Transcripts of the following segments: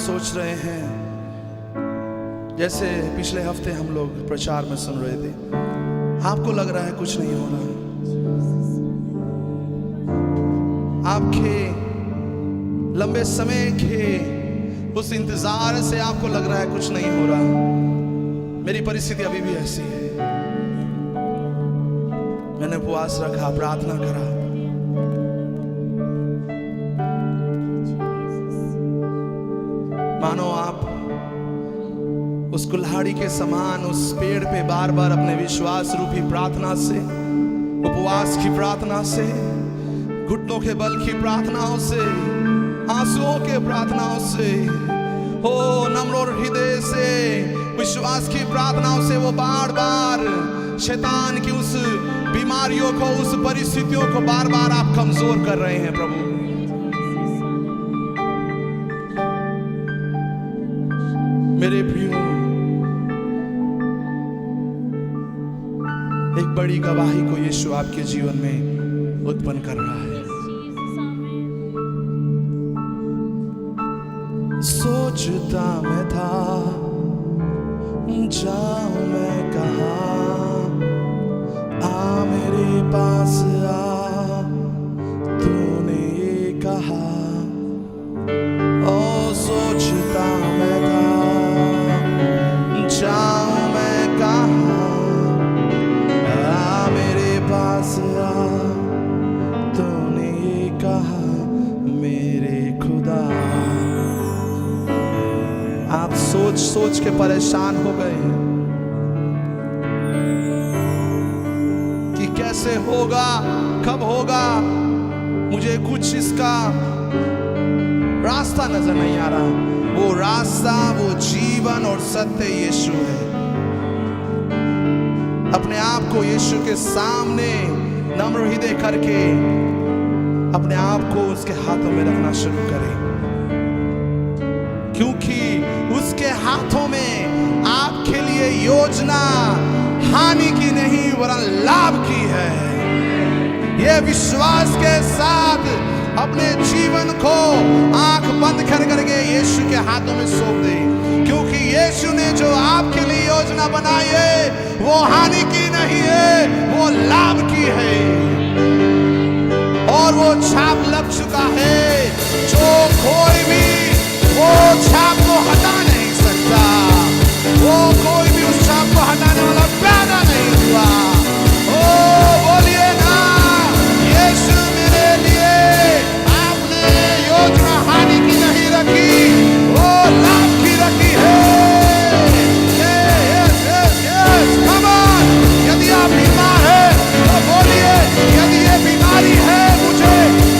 सोच रहे हैं, जैसे पिछले हफ्ते हम लोग प्रचार में सुन रहे थे, आपको लग रहा है कुछ नहीं हो रहा, आपके लंबे समय के उस इंतजार से आपको लग रहा है कुछ नहीं हो रहा, मेरी परिस्थिति अभी भी ऐसी है। मैंने उपवास रखा, प्रार्थना करा, मानो आप उस कुल्हाड़ी के समान उस पेड़ पे बार बार अपने विश्वास रूपी प्रार्थना से, उपवास की प्रार्थना से, घुटनों के बल की प्रार्थनाओं से, आंसुओं के प्रार्थनाओं से, हो नम्र और हृदय से, विश्वास की प्रार्थनाओं से वो बार बार शैतान की उस बीमारियों को, उस परिस्थितियों को बार बार आप कमजोर कर रहे हैं। प्रभु मेरे प्रियो, एक बड़ी गवाही को यीशु आपके जीवन में उत्पन्न कर रहा है। सोचता मैं था जाऊं मैं कहाँ, आ मेरे पास आ, तूने ये कहा। ओ सोचता मैं था जाऊं मैं कहाँ, आ मेरे पास आ, तूने ये कहा मेरे खुदा। आप सोच सोच के परेशान हो गए हैं कि कैसे होगा, कब होगा, मुझे कुछ इसका रास्ता नजर नहीं आ रहा। वो रास्ता, वो जीवन और सत्य यीशु है। अपने आप को यीशु के सामने नम्र हृदय करके अपने आप को उसके हाथों में रखना शुरू करें, क्योंकि उसके हाथों में आपके लिए योजना हानि की नहीं वरन लाभ की है। ये विश्वास के साथ अपने जीवन को आंख बंद कर करके यीशु के हाथों में सौंप दे, क्योंकि यीशु ने जो आपके लिए योजना बनाई है वो हानि की नहीं है, वो लाभ की है। और वो छाप लग चुका है, जो कोई भी वो छाप को हटा नहीं सकता, वो कोई भी उस छाप को हटाने वाला पैदा नहीं हुआ। ओ बोलिए ना, यीशु मेरे लिए आपने योजना हानि की नहीं रखी, वो लाभ की रखी है। Yes yes yes, come on. यदि आप बीमार हैं तो बोलिए, यदि ये बीमारी है मुझे,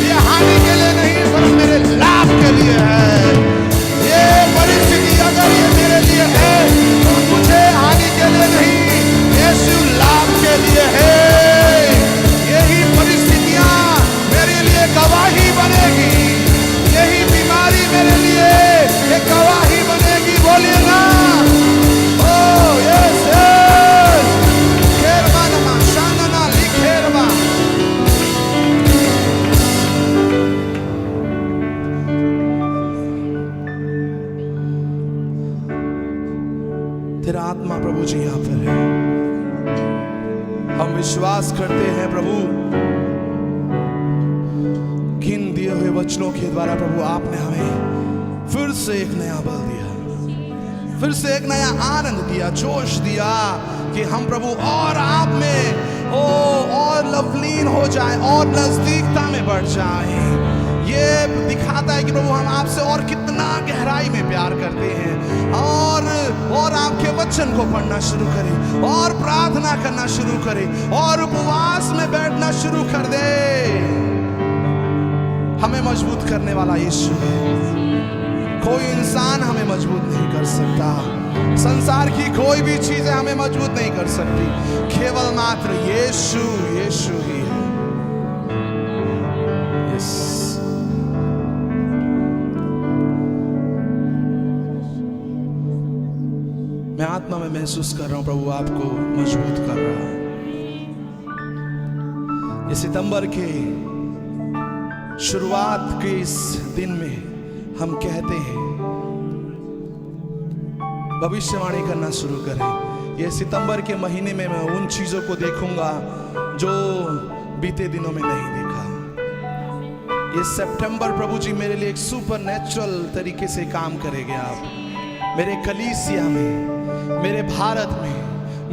ये हानि के लिए नहीं पर मेरे लाभ के लिए है। ये परिस्थिति अगर ये मेरे लिए है तो मुझे हानि के लिए नहीं, यीशु लाभ के लिए है। यही परिस्थितियां मेरे लिए गवाही बनेगी, यही बीमारी मेरे लिए एक गवाही बनेगी। बोलिए ना, ओ यस यस, खेरवा नमा शानना लिखेरवा। तेरा आत्मा प्रभु जी यहाँ पर है। हम विश्वास करते हैं प्रभु, किन दिए हुए वचनों के द्वारा प्रभु आपने हमें फिर से एक नया बल दिया, फिर से एक नया आनंद दिया, जोश दिया कि हम प्रभु और आप में और लवलीन हो जाए और नजदीकता में बढ़ जाए। ये दिखाता है कि प्रभु हम आपसे और कितना गहराई में प्यार करते हैं, और आपके वचन को पढ़ना शुरू करें, और प्रार्थना करना शुरू करें, और उपवास में बैठना शुरू कर दे। हमें मजबूत करने वाला यीशु है। कोई इंसान हमें मजबूत नहीं कर सकता, संसार की कोई भी चीजें हमें मजबूत नहीं कर सकती, केवल मात्र यीशु यीशु ही है। यस, मैं आत्मा में महसूस कर रहा हूं प्रभु आपको मजबूत कर रहा है। ये सितंबर के शुरुआत के इस दिन में हम कहते हैं भविष्यवाणी करना शुरू करें। ये सितंबर के महीने में मैं उन चीज़ों को देखूंगा जो बीते दिनों में नहीं देखा। ये सितंबर प्रभु जी मेरे लिए एक सुपर नेचुरल तरीके से काम करेंगे आप मेरे कलीसिया में, मेरे भारत में,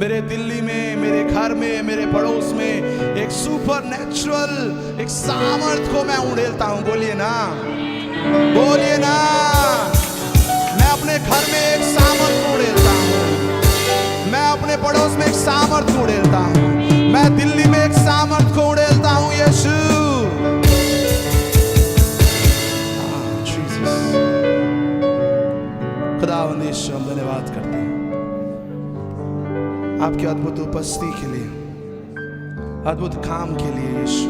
मेरे दिल्ली में, मेरे घर में, मेरे पड़ोस में एक सुपर नेचुरल एक सामर्थ को मैं उड़ेलता हूं। बोलिए ना, बोलिए ना। मैं अपने घर में एक सामर्थ को उड़ेलता हूं, मैं अपने पड़ोस में एक सामर्थ को उड़ेलता हूं, मैं दिल्ली में एक सामर्थ को उड़ेलता हूं। यीशु खुदावंद यीशु, हम धन्यवाद करते हैं आपकी अद्भुत उपस्थिति के लिए, अद्भुत काम के लिए। यीशु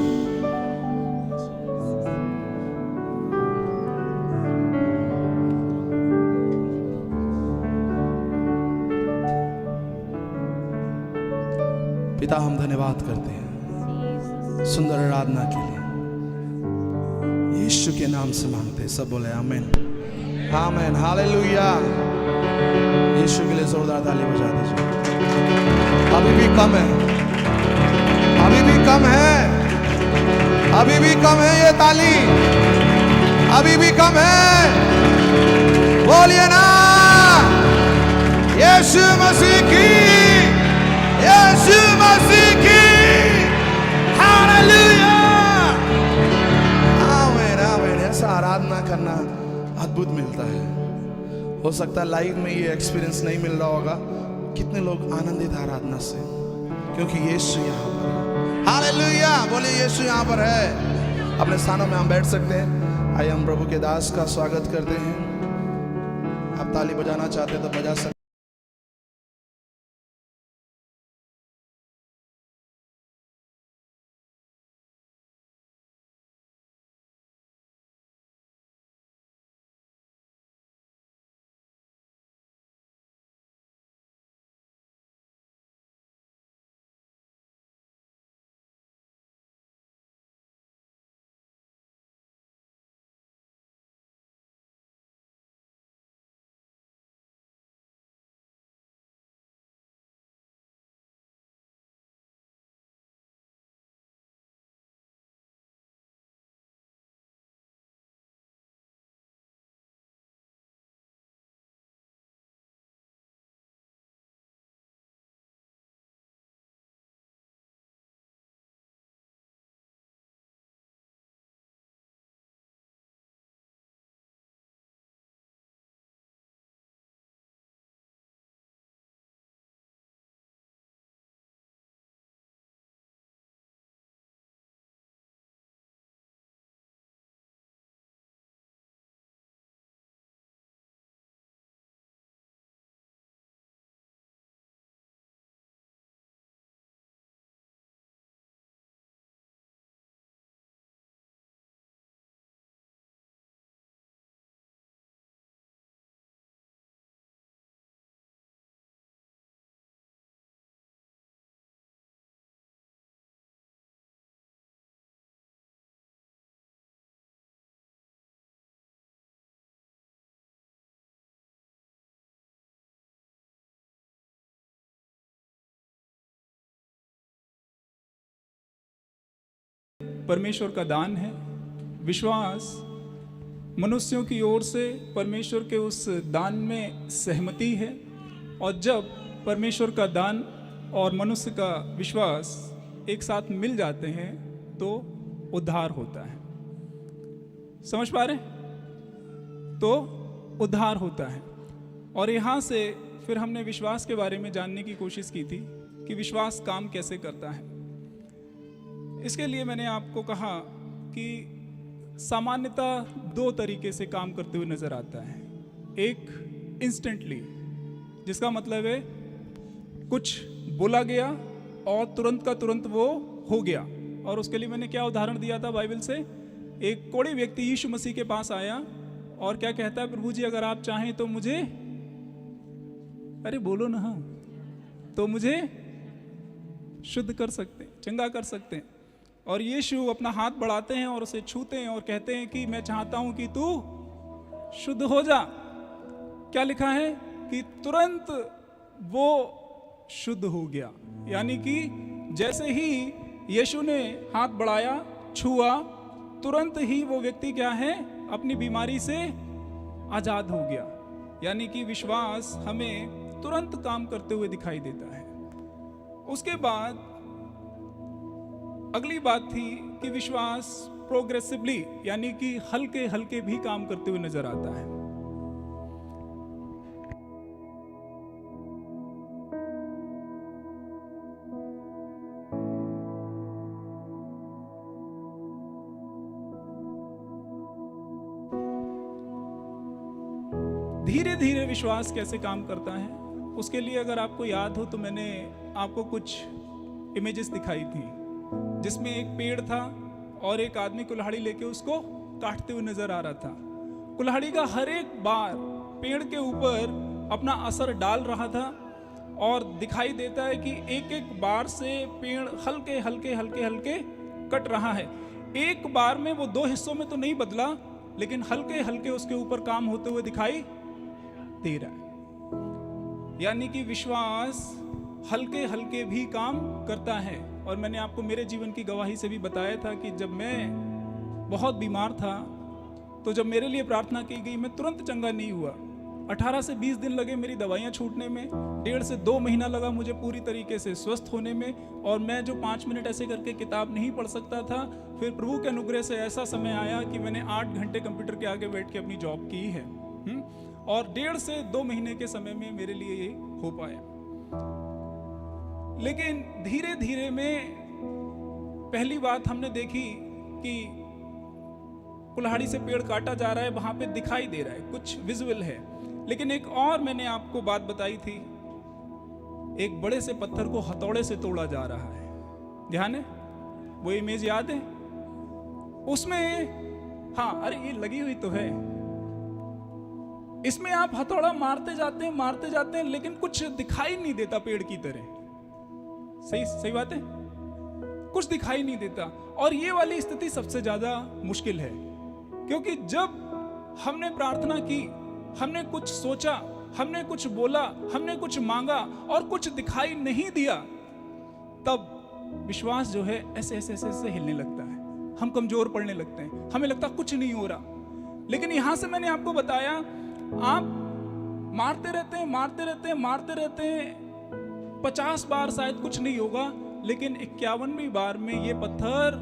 पिता, हम धन्यवाद करते हैं सुंदर आराधना के लिए। यीशु के नाम से मांगते हैं, सब बोले आमीन, आमीन, हालेलुया। यीशु के लिए जोरदार ताली बजा दीजिए। अभी भी कम है, अभी भी कम है, अभी भी कम है ये ताली, अभी भी कम है। बोलिए ना, यीशु मसीह की, यीशु मसीह की, हालेलुया, आमीन, आमीन। ऐसा आराधना करना अद्भुत मिलता है। हो सकता है लाइव में ये एक्सपीरियंस नहीं मिल रहा होगा। कितने लोग आनंदित आराधना से, क्योंकि यीशु यहाँ पर है। हालेलुया, बोलिए यीशु यहाँ पर है। अपने स्थानों में हम बैठ सकते हैं। आइए हम प्रभु के दास का स्वागत करते हैं। आप ताली बजाना चाहते हैं तो बजा सकते हैं। परमेश्वर का दान है। विश्वास मनुष्यों की ओर से परमेश्वर के उस दान में सहमति है, और जब परमेश्वर का दान और मनुष्य का विश्वास एक साथ मिल जाते हैं तो उद्धार होता है। समझ पा रहे? तो उद्धार होता है। और यहाँ से फिर हमने विश्वास के बारे में जानने की कोशिश की थी कि विश्वास काम कैसे करता है। इसके लिए मैंने आपको कहा कि सामान्यतः दो तरीके से काम करते हुए नजर आता है। एक इंस्टेंटली, जिसका मतलब है कुछ बोला गया और तुरंत का तुरंत वो हो गया। और उसके लिए मैंने क्या उदाहरण दिया था बाइबल से। एक कोढ़ी व्यक्ति यीशु मसीह के पास आया और क्या कहता है, प्रभु जी अगर आप चाहें तो मुझे, अरे बोलो ना, तो मुझे शुद्ध कर सकते हैं, चंगा कर सकते हैं। और यीशु अपना हाथ बढ़ाते हैं और उसे छूते हैं और कहते हैं कि मैं चाहता हूं कि तू शुद्ध हो जा। क्या लिखा है कि तुरंत वो शुद्ध हो गया। यानी कि जैसे ही यीशु ने हाथ बढ़ाया, छुआ, तुरंत ही वो व्यक्ति क्या है, अपनी बीमारी से आजाद हो गया। यानी कि विश्वास हमें तुरंत काम करते हुए दिखाई देता है। उसके बाद अगली बात थी कि विश्वास प्रोग्रेसिवली यानी कि हल्के हल्के भी काम करते हुए नजर आता है। धीरे धीरे विश्वास कैसे काम करता है, उसके लिए अगर आपको याद हो तो मैंने आपको कुछ इमेजेस दिखाई थी, जिसमें एक पेड़ था और एक आदमी कुल्हाड़ी लेके उसको काटते हुए नजर आ रहा था। कुल्हाड़ी का हर एक बार पेड़ के ऊपर अपना असर डाल रहा था और दिखाई देता है कि एक एक बार से पेड़ हल्के हल्के हल्के हल्के कट रहा है। एक बार में वो दो हिस्सों में तो नहीं बदला, लेकिन हल्के हल्के उसके ऊपर काम होते हुए दिखाई दे रहा है। यानी कि विश्वास हल्के हल्के भी काम करता है। और मैंने आपको मेरे जीवन की गवाही से भी बताया था कि जब मैं बहुत बीमार था तो जब मेरे लिए प्रार्थना की गई, मैं तुरंत चंगा नहीं हुआ। 18 से 20 दिन लगे मेरी दवाइयाँ छूटने में, 1.5 से 2 महीना लगा मुझे पूरी तरीके से स्वस्थ होने में। और मैं जो 5 मिनट ऐसे करके किताब नहीं पढ़ सकता था, फिर प्रभु के अनुग्रह से ऐसा समय आया कि मैंने 8 घंटे कंप्यूटर के आगे बैठ के अपनी जॉब की है। और 1.5 से 2 महीने के समय में मेरे लिए ये हो पाया। लेकिन धीरे धीरे में पहली बात हमने देखी कि कुल्हाड़ी से पेड़ काटा जा रहा है, वहां पे दिखाई दे रहा है, कुछ विजुअल है। लेकिन एक और मैंने आपको बात बताई थी, एक बड़े से पत्थर को हथौड़े से तोड़ा जा रहा है। ध्यान है? वो इमेज याद है? उसमें हाँ, अरे ये लगी हुई तो है। इसमें आप हथौड़ा मारते जाते हैं, लेकिन कुछ दिखाई नहीं देता पेड़ की तरह। सही बात है, कुछ दिखाई नहीं देता। और ये वाली स्थिति सबसे ज्यादा मुश्किल है, क्योंकि जब हमने प्रार्थना की, हमने कुछ सोचा, हमने कुछ बोला, हमने कुछ मांगा और कुछ दिखाई नहीं दिया, तब विश्वास जो है ऐसे ऐसे ऐसे ऐसे हिलने लगता है। हम कमजोर पड़ने लगते हैं, हमें लगता है कुछ नहीं हो रहा। लेकिन यहां से मैंने आपको बताया, आप मारते रहते हैं 50 बार शायद कुछ नहीं होगा, लेकिन 51वीं बार में ये पत्थर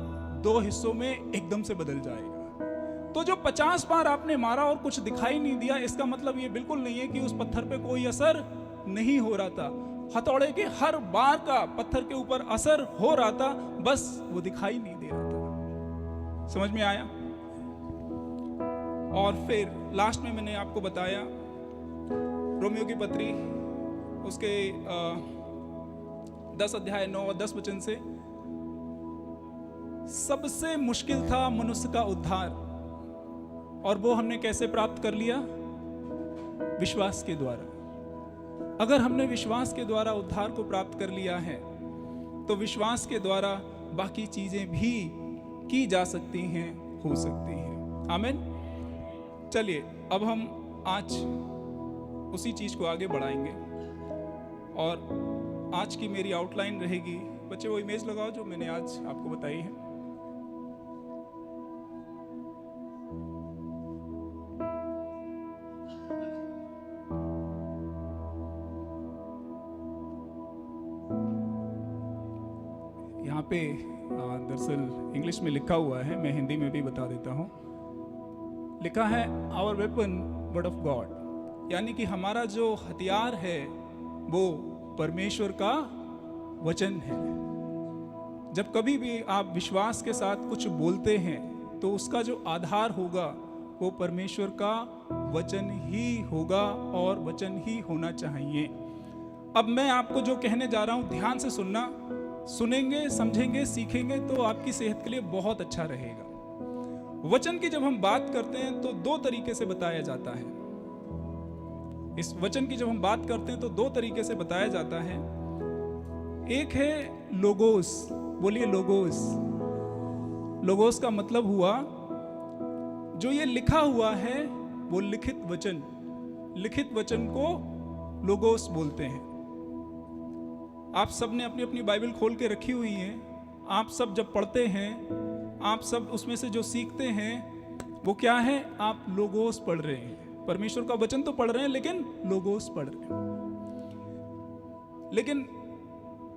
2 हिस्सों में एकदम से बदल जाएगा। तो जो 50 बार आपने मारा और कुछ दिखाई नहीं दिया, इसका मतलब ये बिल्कुल नहीं है कि उस पत्थर पे कोई असर नहीं हो रहा था। हथौड़े के हर बार का पत्थर के ऊपर असर हो रहा था, बस वो दिखाई नहीं दे रहा था। समझ में आया? और फिर लास्ट में मैंने आपको बताया रोमियो की पत्री, उसके 10 अध्याय 9 और 10 वचन से, सबसे मुश्किल था मनुष्य का उद्धार, और वो हमने कैसे प्राप्त कर लिया? विश्वास के द्वारा। अगर हमने विश्वास के द्वारा उद्धार को प्राप्त कर लिया है, तो विश्वास के द्वारा बाकी चीजें भी की जा सकती हैं, हो सकती हैं। आमीन। चलिए अब हम आज उसी चीज को आगे बढ़ाएंगे, और आज की मेरी आउटलाइन रहेगी, बच्चे वो इमेज लगाओ जो मैंने आज आपको बताई है। यहाँ पे दरअसल इंग्लिश में लिखा हुआ है, मैं हिंदी में भी बता देता हूँ। लिखा है our weapon word of God, यानी कि हमारा जो हथियार है वो परमेश्वर का वचन है। जब कभी भी आप विश्वास के साथ कुछ बोलते हैं, तो उसका जो आधार होगा वो परमेश्वर का वचन ही होगा, और वचन ही होना चाहिए। अब मैं आपको जो कहने जा रहा हूं, ध्यान से सुनना। सुनेंगे, समझेंगे, सीखेंगे तो आपकी सेहत के लिए बहुत अच्छा रहेगा। वचन की जब हम बात करते हैं तो 2 तरीके से बताया जाता है। इस वचन की जब हम बात करते हैं तो 2 तरीके से बताया जाता है। एक है लोगोस। बोलिए लोगोस। लोगोस का मतलब हुआ जो ये लिखा हुआ है वो लिखित वचन। लिखित वचन को लोगोस बोलते हैं। आप सब ने अपनी अपनी बाइबल खोल के रखी हुई है। आप सब जब पढ़ते हैं, आप सब उसमें से जो सीखते हैं वो क्या है? आप लोगोस पढ़ रहे हैं। परमेश्वर का वचन तो पढ़ रहे हैं, लेकिन लोगोस पढ़ रहे हैं। लेकिन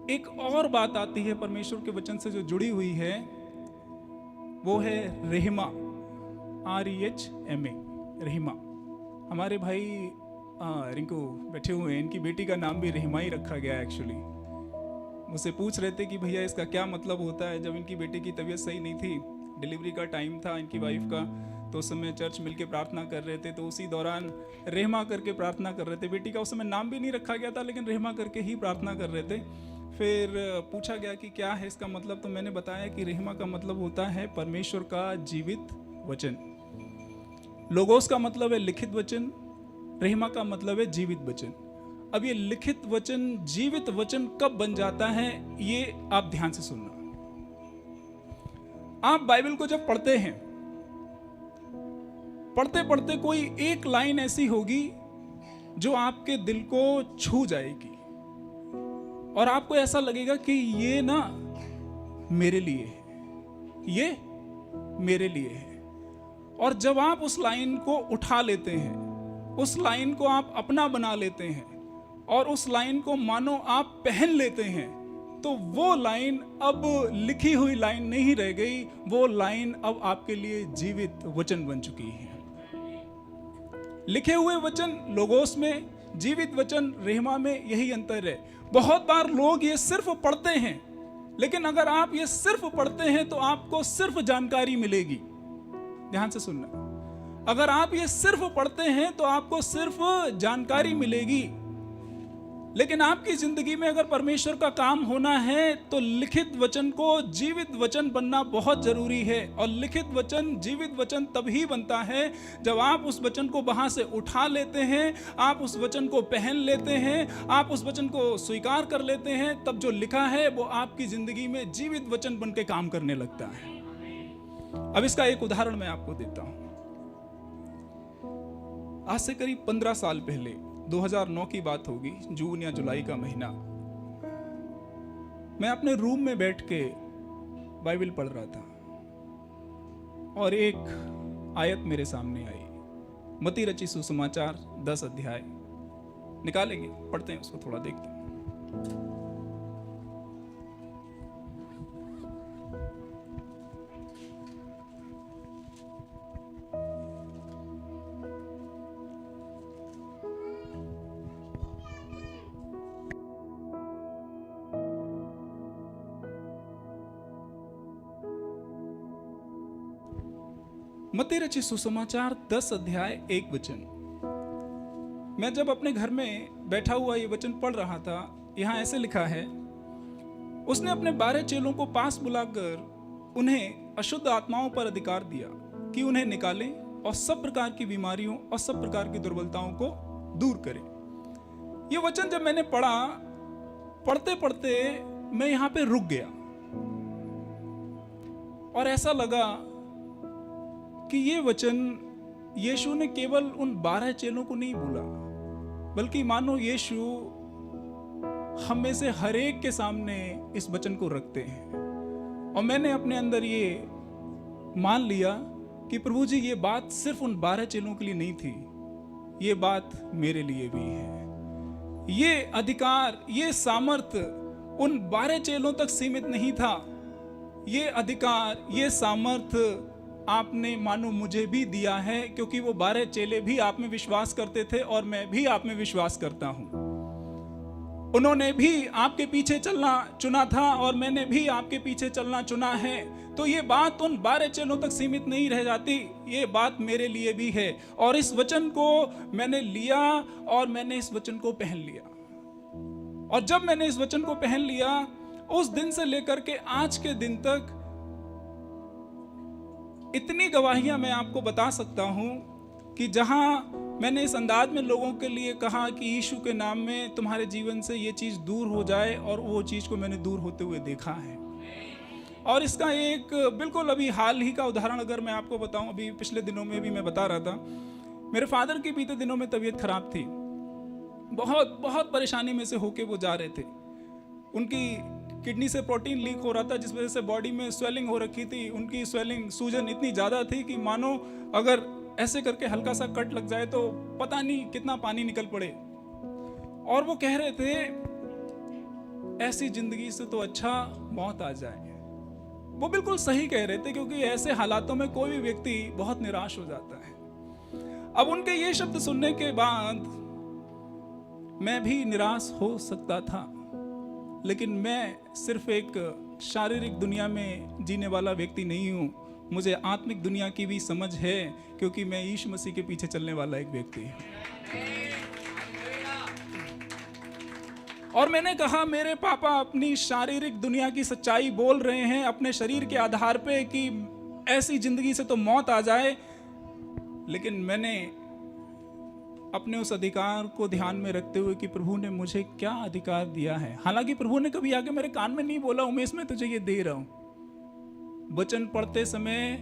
एक और बात आती है परमेश्वर के वचन से जो जुड़ी हुई है, वो है रहमा, REHMA, रहमा। हमारे भाई रिंकू बैठे हुए हैं, इनकी बेटी का नाम भी रहमा ही रखा गया है। एक्चुअली मुझसे पूछ रहे थे कि भैया इसका क्या मतलब होता है। जब इनकी बेटी की तबीयत सही नहीं थी, डिलीवरी का टाइम था इनकी वाइफ का, तो उस समय चर्च मिलके प्रार्थना कर रहे थे, तो उसी दौरान रहमा करके प्रार्थना कर रहे थे। बेटी का उस समय नाम भी नहीं रखा गया था, लेकिन रहमा करके ही प्रार्थना कर रहे थे। फिर पूछा गया कि क्या है इसका मतलब, तो मैंने बताया कि रहमा का मतलब होता है परमेश्वर का जीवित वचन। लोगोस का मतलब है लिखित वचन, रहमा का मतलब है जीवित वचन। अब ये लिखित वचन, जीवित वचन कब बन जाता है, ये आप ध्यान से सुनना। आप बाइबल को जब पढ़ते हैं, पढ़ते पढ़ते कोई एक लाइन ऐसी होगी जो आपके दिल को छू जाएगी और आपको ऐसा लगेगा कि ये ना मेरे लिए है, ये मेरे लिए है। और जब आप उस लाइन को उठा लेते हैं, उस लाइन को आप अपना बना लेते हैं और उस लाइन को मानो आप पहन लेते हैं, तो वो लाइन अब लिखी हुई लाइन नहीं रह गई, वो लाइन अब आपके लिए जीवित वचन बन चुकी है। लिखे हुए वचन लोगोस में, जीवित वचन रहमा में, यही अंतर है। बहुत बार लोग ये सिर्फ पढ़ते हैं, लेकिन अगर आप ये सिर्फ पढ़ते हैं तो आपको सिर्फ जानकारी मिलेगी। ध्यान से सुनना, अगर आप ये सिर्फ पढ़ते हैं तो आपको सिर्फ जानकारी मिलेगी, लेकिन आपकी जिंदगी में अगर परमेश्वर का काम होना है तो लिखित वचन को जीवित वचन बनना बहुत जरूरी है। और लिखित वचन, जीवित वचन तभी बनता है जब आप उस वचन को वहां से उठा लेते हैं, आप उस वचन को पहन लेते हैं, आप उस वचन को स्वीकार कर लेते हैं, तब जो लिखा है वो आपकी जिंदगी में जीवित वचन बन के काम करने लगता है। अब इसका एक उदाहरण मैं आपको देता हूं। आज से करीब 15 साल पहले, 2009 की बात होगी, जून या जुलाई का महीना, मैं अपने रूम में बैठ के बाइबल पढ़ रहा था और एक आयत मेरे सामने आई। मत्ती रची सुसमाचार 10 अध्याय निकालेंगे, पढ़ते हैं उसको, थोड़ा देखते हैं। मत्ती रची सुसमाचार 10 अध्याय 1 वचन। मैं जब अपने घर में बैठा हुआ ये वचन पढ़ रहा था, यहां ऐसे लिखा है, उसने अपने 12 चेलों को पास बुलाकर उन्हें अशुद्ध आत्माओं पर अधिकार दिया कि उन्हें निकालें और सब प्रकार की बीमारियों और सब प्रकार की दुर्बलताओं को दूर करें। ये वचन जब मैंने पढ़ा, पढ़ते पढ़ते मैं यहां पे रुक गया और ऐसा लगा कि ये वचन यीशु ने केवल उन 12 चेलों को नहीं बोला, बल्कि मानो यीशु हम में से हर एक के सामने इस वचन को रखते हैं। और मैंने अपने अंदर ये मान लिया कि प्रभु जी, ये बात सिर्फ उन 12 चेलों के लिए नहीं थी, ये बात मेरे लिए भी है। ये अधिकार, ये सामर्थ उन 12 चेलों तक सीमित नहीं था। ये अधिकार, ये सामर्थ आपने मानो मुझे भी दिया है, क्योंकि वो 12 चेले भी आप में विश्वास करते थे और मैं भी आप में विश्वास करता हूं। उन्होंने भी आपके पीछे चलना चुना था और मैंने भी आपके पीछे चलना चुना है। तो ये बात उन 12 चेलों तक सीमित नहीं रह जाती, ये बात मेरे लिए भी है। और इस वचन को मैंने लिया और मैंने इस वचन को पहन लिया। और जब मैंने इस वचन को पहन लिया, उस दिन से लेकर के आज के दिन तक इतनी गवाहियां मैं आपको बता सकता हूं कि जहां मैंने इस अंदाज में लोगों के लिए कहा कि यीशु के नाम में तुम्हारे जीवन से ये चीज दूर हो जाए, और वो चीज को मैंने दूर होते हुए देखा है। और इसका एक बिल्कुल अभी हाल ही का उदाहरण अगर मैं आपको बताऊं, अभी पिछले दिनों में भी मैं बता रहा था, मेरे फादर की बीते दिनों में तबीयत खराब थी बहुत बहुत परेशानी में से होके वो जा रहे थे। उनकी किडनी से प्रोटीन लीक हो रहा था, जिस वजह से बॉडी में स्वेलिंग हो रखी थी। उनकी स्वेलिंग, सूजन इतनी ज़्यादा थी कि मानो अगर ऐसे करके हल्का सा कट लग जाए तो पता नहीं कितना पानी निकल पड़े। और वो कह रहे थे ऐसी जिंदगी से तो अच्छा मौत आ जाए। वो बिल्कुल सही कह रहे थे, क्योंकि ऐसे हालातों में कोई भी व्यक्ति बहुत निराश हो जाता है। अब उनके ये शब्द सुनने के बाद मैं भी निराश हो सकता था, लेकिन मैं सिर्फ एक शारीरिक दुनिया में जीने वाला व्यक्ति नहीं हूँ। मुझे आत्मिक दुनिया की भी समझ है, क्योंकि मैं यीशु मसीह के पीछे चलने वाला एक व्यक्ति हूँ। और मैंने कहा मेरे पापा अपनी शारीरिक दुनिया की सच्चाई बोल रहे हैं अपने शरीर के आधार पे कि ऐसी जिंदगी से तो मौत आ जाए, लेकिन मैंने अपने उस अधिकार को ध्यान में रखते हुए कि प्रभु ने मुझे क्या अधिकार दिया है। हालांकि प्रभु ने कभी आके मेरे कान में नहीं बोला उमेश मैं तुझे ये दे रहा हूं। वचन पढ़ते समय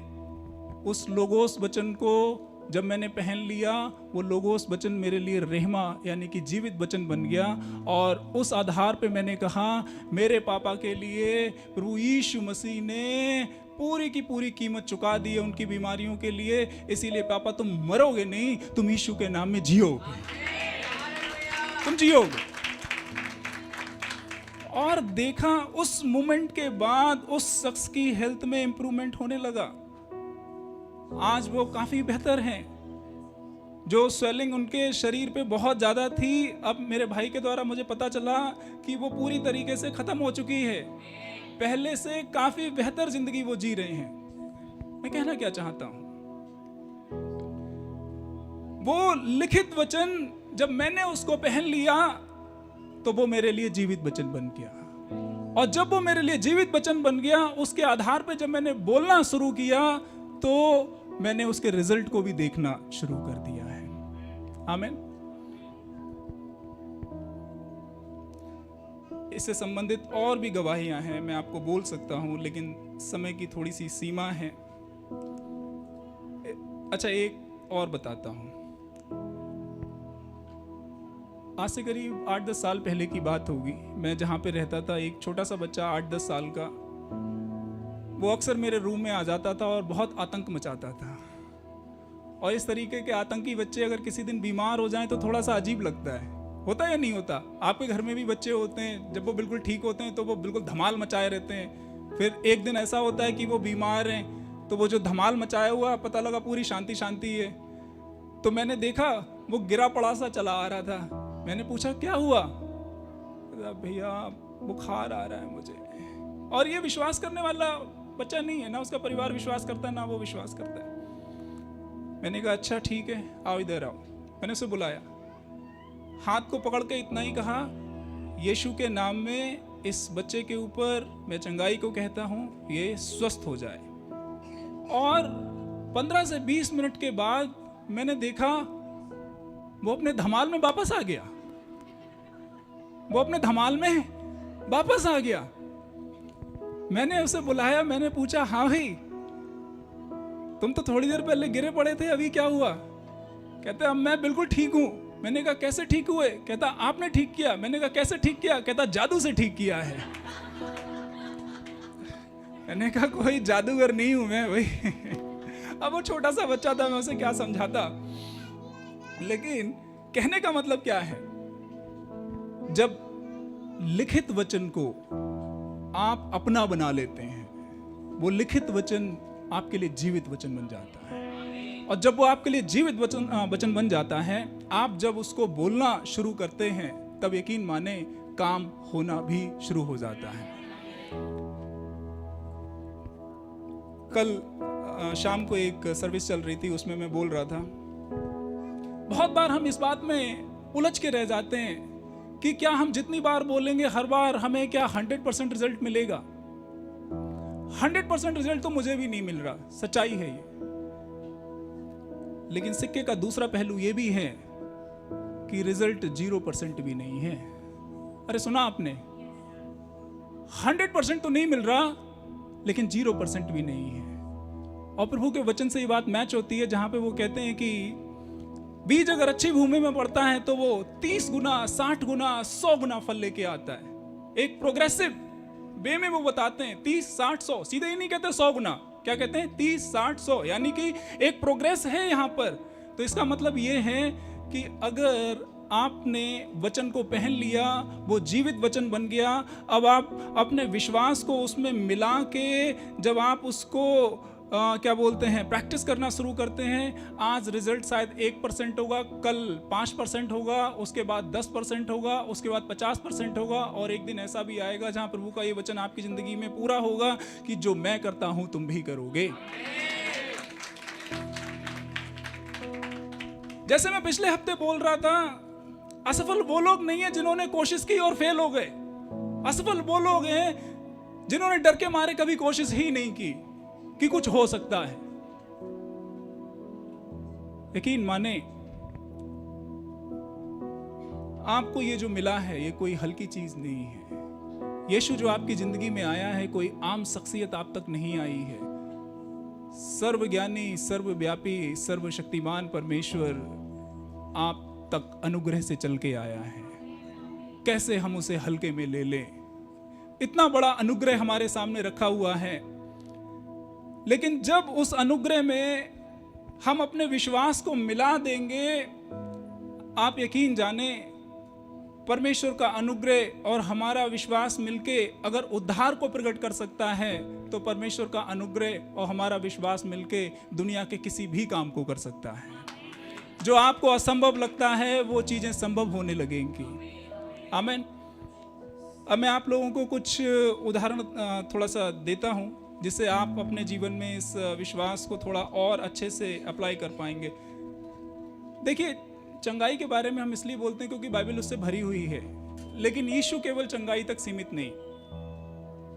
उस लोगोस वचन को जब मैंने पहन लिया, वो लोगोस वचन मेरे लिए रहमा यानी कि जीवित वचन बन गया। और उस आधार पे मैंने कहा मेरे पापा के लिए प्रभु यीशु मसीह ने पूरी की पूरी कीमत चुका दी है उनकी बीमारियों के लिए। इसीलिए पापा तुम मरोगे नहीं, तुम यीशु के नाम में जियोगे, तुम जियोगे। और देखा उस मोमेंट के बाद उस शख्स की हेल्थ में इंप्रूवमेंट होने लगा। आज वो काफी बेहतर हैं। जो स्वेलिंग उनके शरीर पे बहुत ज्यादा थी, अब मेरे भाई के द्वारा मुझे पता चला कि वो पूरी तरीके से खत्म हो चुकी है। पहले से काफी बेहतर जिंदगी वो जी रहे हैं। मैं कहना क्या चाहता हूं, वो लिखित वचन जब मैंने उसको पहन लिया तो वो मेरे लिए जीवित वचन बन गया। और जब वो मेरे लिए जीवित वचन बन गया, उसके आधार पे जब मैंने बोलना शुरू किया तो मैंने उसके रिजल्ट को भी देखना शुरू कर दिया है। आमीन। इससे संबंधित और भी गवाहियां हैं, मैं आपको बोल सकता हूं, लेकिन समय की थोड़ी सी सीमा है। अच्छा, एक और बताता हूं। आज से करीब 8-10 साल पहले की बात होगी। मैं जहां पे रहता था, एक छोटा सा बच्चा 8-10 साल का, वो अक्सर मेरे रूम में आ जाता था और बहुत आतंक मचाता था। और इस तरीके के आतंकी बच्चे अगर किसी दिन बीमार हो जाएं तो थोड़ा सा अजीब लगता है। होता है या नहीं होता? आपके घर में भी बच्चे होते हैं, जब वो बिल्कुल ठीक होते हैं तो वो बिल्कुल धमाल मचाए रहते हैं। फिर एक दिन ऐसा होता है कि वो बीमार हैं, तो वो जो धमाल मचाया हुआ पता लगा पूरी शांति शांति है। तो मैंने देखा वो गिरा पड़ा सा चला आ रहा था। मैंने पूछा क्या हुआ? भैया बुखार आ रहा है मुझे। और ये विश्वास करने वाला बच्चा नहीं है, ना उसका परिवार विश्वास करता है ना वो विश्वास करता है। मैंने कहा अच्छा ठीक है, आओ इधर आओ। मैंने उसे बुलाया, हाथ को पकड़ के इतना ही कहा, यीशु के नाम में इस बच्चे के ऊपर मैं चंगाई को कहता हूं, ये स्वस्थ हो जाए। और 15 से 20 मिनट के बाद मैंने देखा वो अपने धमाल में वापस आ गया। वो अपने धमाल में वापस आ गया। मैंने उसे बुलाया, मैंने पूछा हाँ भाई तुम तो थोड़ी देर पहले गिरे पड़े थे, अभी क्या हुआ? कहते अब मैं बिल्कुल ठीक हूं। मैंने कहा कैसे ठीक हुए? कहता आपने ठीक किया। मैंने कहा कैसे ठीक किया? कहता जादू से ठीक किया है। मैंने कहा कोई जादूगर नहीं हूं मैं भाई। अब वो छोटा सा बच्चा था, मैं उसे क्या समझाता। लेकिन कहने का मतलब क्या है, जब लिखित वचन को आप अपना बना लेते हैं, वो लिखित वचन आपके लिए जीवित वचन बन जाता है। और जब वो आपके लिए जीवित वचन बन जाता है, आप जब उसको बोलना शुरू करते हैं, तब यकीन माने काम होना भी शुरू हो जाता है। कल शाम को एक सर्विस चल रही थी, उसमें मैं बोल रहा था, बहुत बार हम इस बात में उलझ के रह जाते हैं कि क्या हम जितनी बार बोलेंगे हर बार हमें क्या 100% रिजल्ट मिलेगा। 100% रिजल्ट तो मुझे भी नहीं मिल रहा, सच्चाई है ये। लेकिन सिक्के का दूसरा पहलू ये भी है कि रिजल्ट 0% भी नहीं है। अरे सुना आपने, 100% तो नहीं मिल रहा, लेकिन 0% भी नहीं है। और प्रभु के वचन से ये बात मैच होती है, जहां पे वो कहते हैं कि बीज अगर अच्छी भूमि में पड़ता है तो वो 30 गुना, 60 गुना, 100 गुना फल लेके आता है। एक प्रोग्रेसिव वे में वो बताते हैं 30, 60, 100, सीधे ही नहीं कहते 100 गुना, क्या कहते हैं 30, 60, 100, यानी कि एक प्रोग्रेस है यहाँ पर। तो इसका मतलब ये है कि अगर आपने वचन को पहन लिया, वो जीवित वचन बन गया, अब आप अपने विश्वास को उसमें मिला के जब आप उसको क्या बोलते हैं प्रैक्टिस करना शुरू करते हैं, आज रिजल्ट शायद 1% होगा, कल 5% होगा, उसके बाद 10% होगा, उसके बाद 50% होगा, और एक दिन ऐसा भी आएगा जहां प्रभु का ये वचन आपकी जिंदगी में पूरा होगा कि जो मैं करता हूं तुम भी करोगे। जैसे मैं पिछले हफ्ते बोल रहा था, असफल वो लोग नहीं है जिन्होंने कोशिश की और फेल हो गए। असफल वो लोग हैं जिन्होंने डर के मारे कभी कोशिश ही नहीं की कि कुछ हो सकता है। यकीन माने, आपको ये जो मिला है ये कोई हल्की चीज नहीं है। यीशु जो आपकी जिंदगी में आया है, कोई आम शख्सियत आप तक नहीं आई है। सर्वज्ञानी, सर्वव्यापी, सर्वशक्तिमान परमेश्वर आप तक अनुग्रह से चल के आया है। कैसे हम उसे हल्के में ले लें? इतना बड़ा अनुग्रह हमारे सामने रखा हुआ है, लेकिन जब उस अनुग्रह में हम अपने विश्वास को मिला देंगे, आप यकीन जाने परमेश्वर का अनुग्रह और हमारा विश्वास मिलके अगर उद्धार को प्रकट कर सकता है, तो परमेश्वर का अनुग्रह और हमारा विश्वास मिलके दुनिया के किसी भी काम को कर सकता है। जो आपको असंभव लगता है वो चीजें संभव होने लगेंगी। आमीन। अब मैं आप लोगों को कुछ उदाहरण थोड़ा सा देता हूं, जिससे आप अपने जीवन में इस विश्वास को थोड़ा और अच्छे से अप्लाई कर पाएंगे। देखिए, चंगाई के बारे में हम इसलिए बोलते हैं क्योंकि बाइबल उससे भरी हुई है, लेकिन यीशु केवल चंगाई तक सीमित नहीं।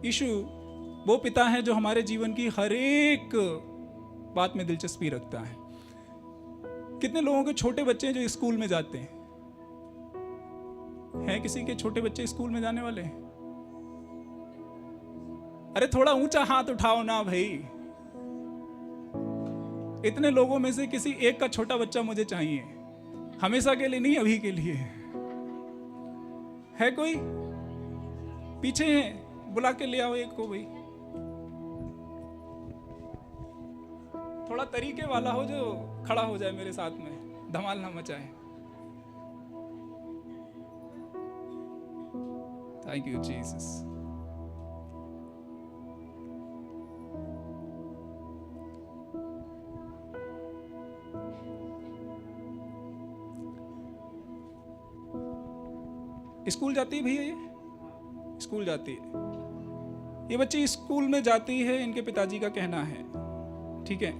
यीशु वो पिता है जो हमारे जीवन की हर एक बात में दिलचस्पी रखता है। कितने लोगों के छोटे बच्चे जो स्कूल में जाते हैं किसी के छोटे बच्चे स्कूल में जाने वाले? अरे थोड़ा ऊंचा हाथ उठाओ ना भाई। इतने लोगों में से किसी एक का छोटा बच्चा मुझे चाहिए, हमेशा के लिए नहीं, अभी के लिए। है कोई? पीछे है, बुला के ले आओ एक को भाई। थोड़ा तरीके वाला हो जो खड़ा हो जाए मेरे साथ में, धमाल ना मचाए। Thank you Jesus. स्कूल जाती है भैया, ये स्कूल जाती है, ये बच्ची स्कूल में जाती है, इनके पिताजी का कहना है, ठीक है।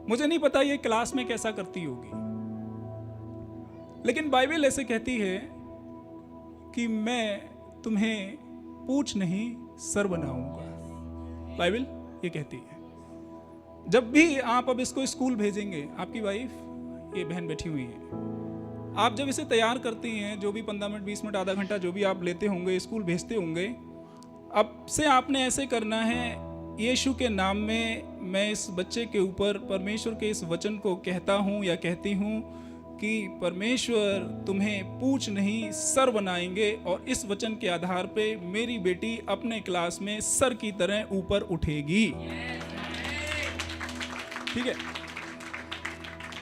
मुझे नहीं पता ये क्लास में कैसा करती होगी, लेकिन बाइबल ऐसे कहती है कि मैं तुम्हें पूछ नहीं सर बनाऊंगा। बाइबल ये कहती है। जब भी आप अब इसको स्कूल भेजेंगे, आपकी वाइफ ये बहन बैठी हुई है, आप जब इसे तैयार करती हैं, जो भी 15 मिनट, 20 मिनट, आधा घंटा जो भी आप लेते होंगे, स्कूल भेजते होंगे, अब से आपने ऐसे करना है, यीशु के नाम में मैं इस बच्चे के ऊपर परमेश्वर के इस वचन को कहता हूँ या कहती हूँ कि परमेश्वर तुम्हें पूछ नहीं सर बनाएंगे, और इस वचन के आधार पे मेरी बेटी अपने क्लास में सर की तरह ऊपर उठेगी। ठीक है।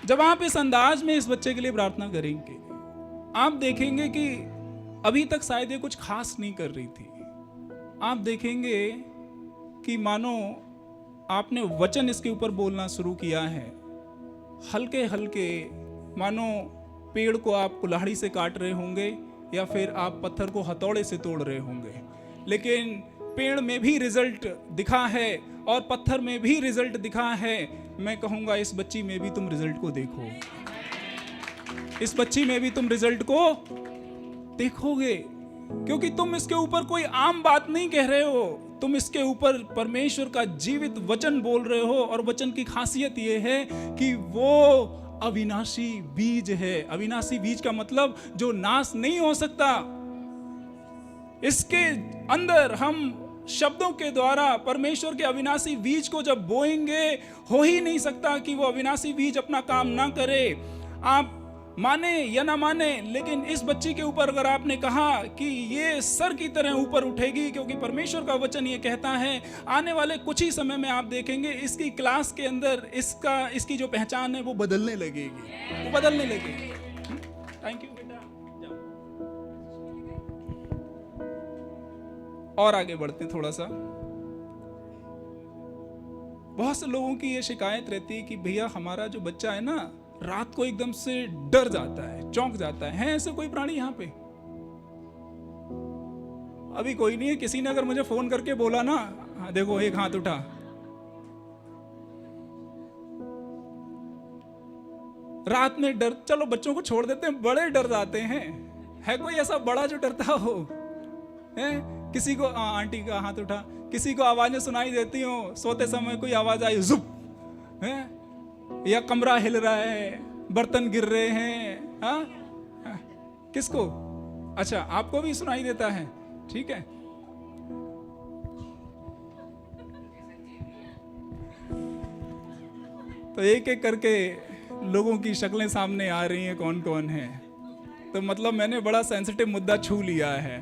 जब आप इस अंदाज में इस बच्चे के लिए प्रार्थना करेंगे, आप देखेंगे कि अभी तक शायद ये कुछ खास नहीं कर रही थी। आप देखेंगे कि मानो आपने वचन इसके ऊपर बोलना शुरू किया है, हल्के हल्के, मानो पेड़ को आप कुल्हाड़ी से काट रहे होंगे या फिर आप पत्थर को हथौड़े से तोड़ रहे होंगे, लेकिन पेड़ में भी रिजल्ट दिखा है और पत्थर में भी रिजल्ट दिखा है। मैं कहूँगा इस बच्ची में भी तुम रिजल्ट को देखो, इस बच्ची में भी तुम रिजल्ट को देखोगे, क्योंकि तुम इसके ऊपर कोई आम बात नहीं कह रहे हो, तुम इसके ऊपर परमेश्वर का जीवित वचन बोल रहे हो। और वचन की खासियत यह है कि वो अविनाशी बीज है। अविनाशी बीज का मतलब जो नाश नहीं हो सकता। इसके अंदर हम शब्दों के द्वारा परमेश्वर के अविनाशी बीज को जब बोएंगे, हो ही नहीं सकता कि वो अविनाशी बीज अपना काम ना करे। आप माने या ना माने, लेकिन इस बच्ची के ऊपर अगर आपने कहा कि ये सर की तरह ऊपर उठेगी, क्योंकि परमेश्वर का वचन ये कहता है आने वाले कुछ ही समय में आप देखेंगे इसकी क्लास के अंदर इसकी जो पहचान है वो बदलने लगेगी, वो बदलने लगेगी। थैंक यू बेटा। और आगे बढ़ते हैं थोड़ा सा। बहुत से लोगों की ये शिकायत रहती है कि भैया हमारा जो बच्चा है ना, रात को एकदम से डर जाता है, चौंक जाता है ऐसे कोई प्राणी यहाँ पे? अभी कोई नहीं है। किसी ने अगर मुझे फोन करके बोला ना, हाँ देखो एक हाथ उठा, रात में डर, चलो बच्चों को छोड़ देते हैं, बड़े डर जाते हैं। है कोई ऐसा बड़ा जो डरता हो? है किसी को? आंटी का हाथ उठा। किसी को आवाजें सुनाई देती हो, सोते समय कोई आवाज आई जुप है, या कमरा हिल रहा है, बर्तन गिर रहे हैं, हाँ? किसको? अच्छा आपको भी सुनाई देता है, ठीक है। तो एक एक करके लोगों की शक्लें सामने आ रही हैं, कौन कौन है। तो मतलब मैंने बड़ा सेंसिटिव मुद्दा छू लिया है।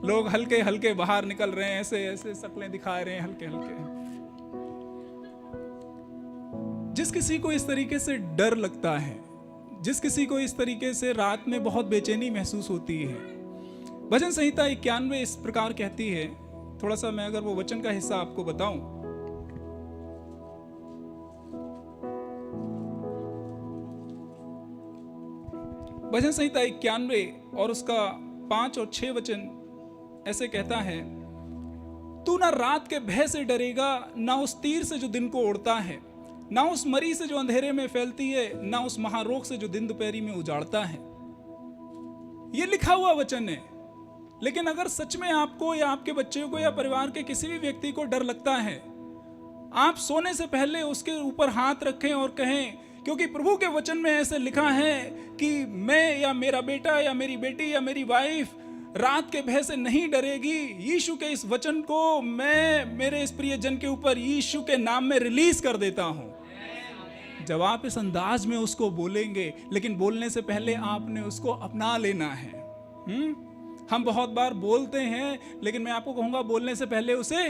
लोग हल्के हल्के बाहर निकल रहे हैं, ऐसे ऐसे शक्लें दिखा रहे हैं हल्के हल्के। जिस किसी को इस तरीके से डर लगता है, जिस किसी को इस तरीके से रात में बहुत बेचैनी महसूस होती है, भजन संहिता 91 इस प्रकार कहती है। थोड़ा सा मैं अगर वो वचन का हिस्सा आपको बताऊं, भजन संहिता 91 और उसका 5 और 6 वचन ऐसे कहता है, तू ना रात के भय से डरेगा, ना उस तीर से जो दिन को उड़ता है, ना उस मरी से जो अंधेरे में फैलती है, ना उस महारोग से जो दिन दोपहरी में उजाड़ता है। ये लिखा हुआ वचन है। लेकिन अगर सच में आपको या आपके बच्चे को या परिवार के किसी भी व्यक्ति को डर लगता है, आप सोने से पहले उसके ऊपर हाथ रखें और कहें, क्योंकि प्रभु के वचन में ऐसे लिखा है कि मैं या मेरा बेटा या मेरी बेटी या मेरी वाइफ रात के भय से नहीं डरेगी। यीशु के इस वचन को मैं मेरे इस प्रिय जन के ऊपर यीशु के नाम में रिलीज कर देता हूं। जब आप इस अंदाज में उसको बोलेंगे, लेकिन बोलने से पहले आपने उसको अपना लेना है। हम बहुत बार बोलते हैं, लेकिन मैं आपको कहूंगा बोलने से पहले उसे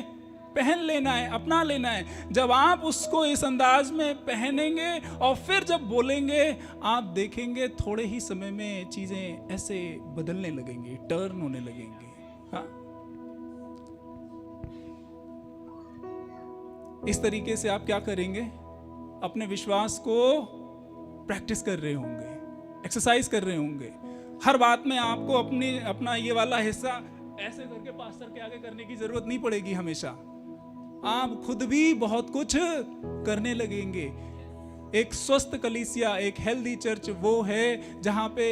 पहन लेना है, अपना लेना है। जब आप उसको इस अंदाज में पहनेंगे और फिर जब बोलेंगे, आप देखेंगे थोड़े ही समय में चीजें ऐसे बदलने लगेंगी, टर्न होने लगेंगी। हाँ? इस तरीके से आप क्या करेंगे? अपने विश्वास को प्रैक्टिस कर रहे होंगे, एक्सरसाइज कर रहे होंगे। हर बात में आपको अपना ये वाला हिस्सा ऐसे करके पास्टर के आगे करने की जरूरत नहीं पड़ेगी। हमेशा आप खुद भी बहुत कुछ करने लगेंगे। एक स्वस्थ कलीसिया, एक हेल्दी चर्च वो है जहां पे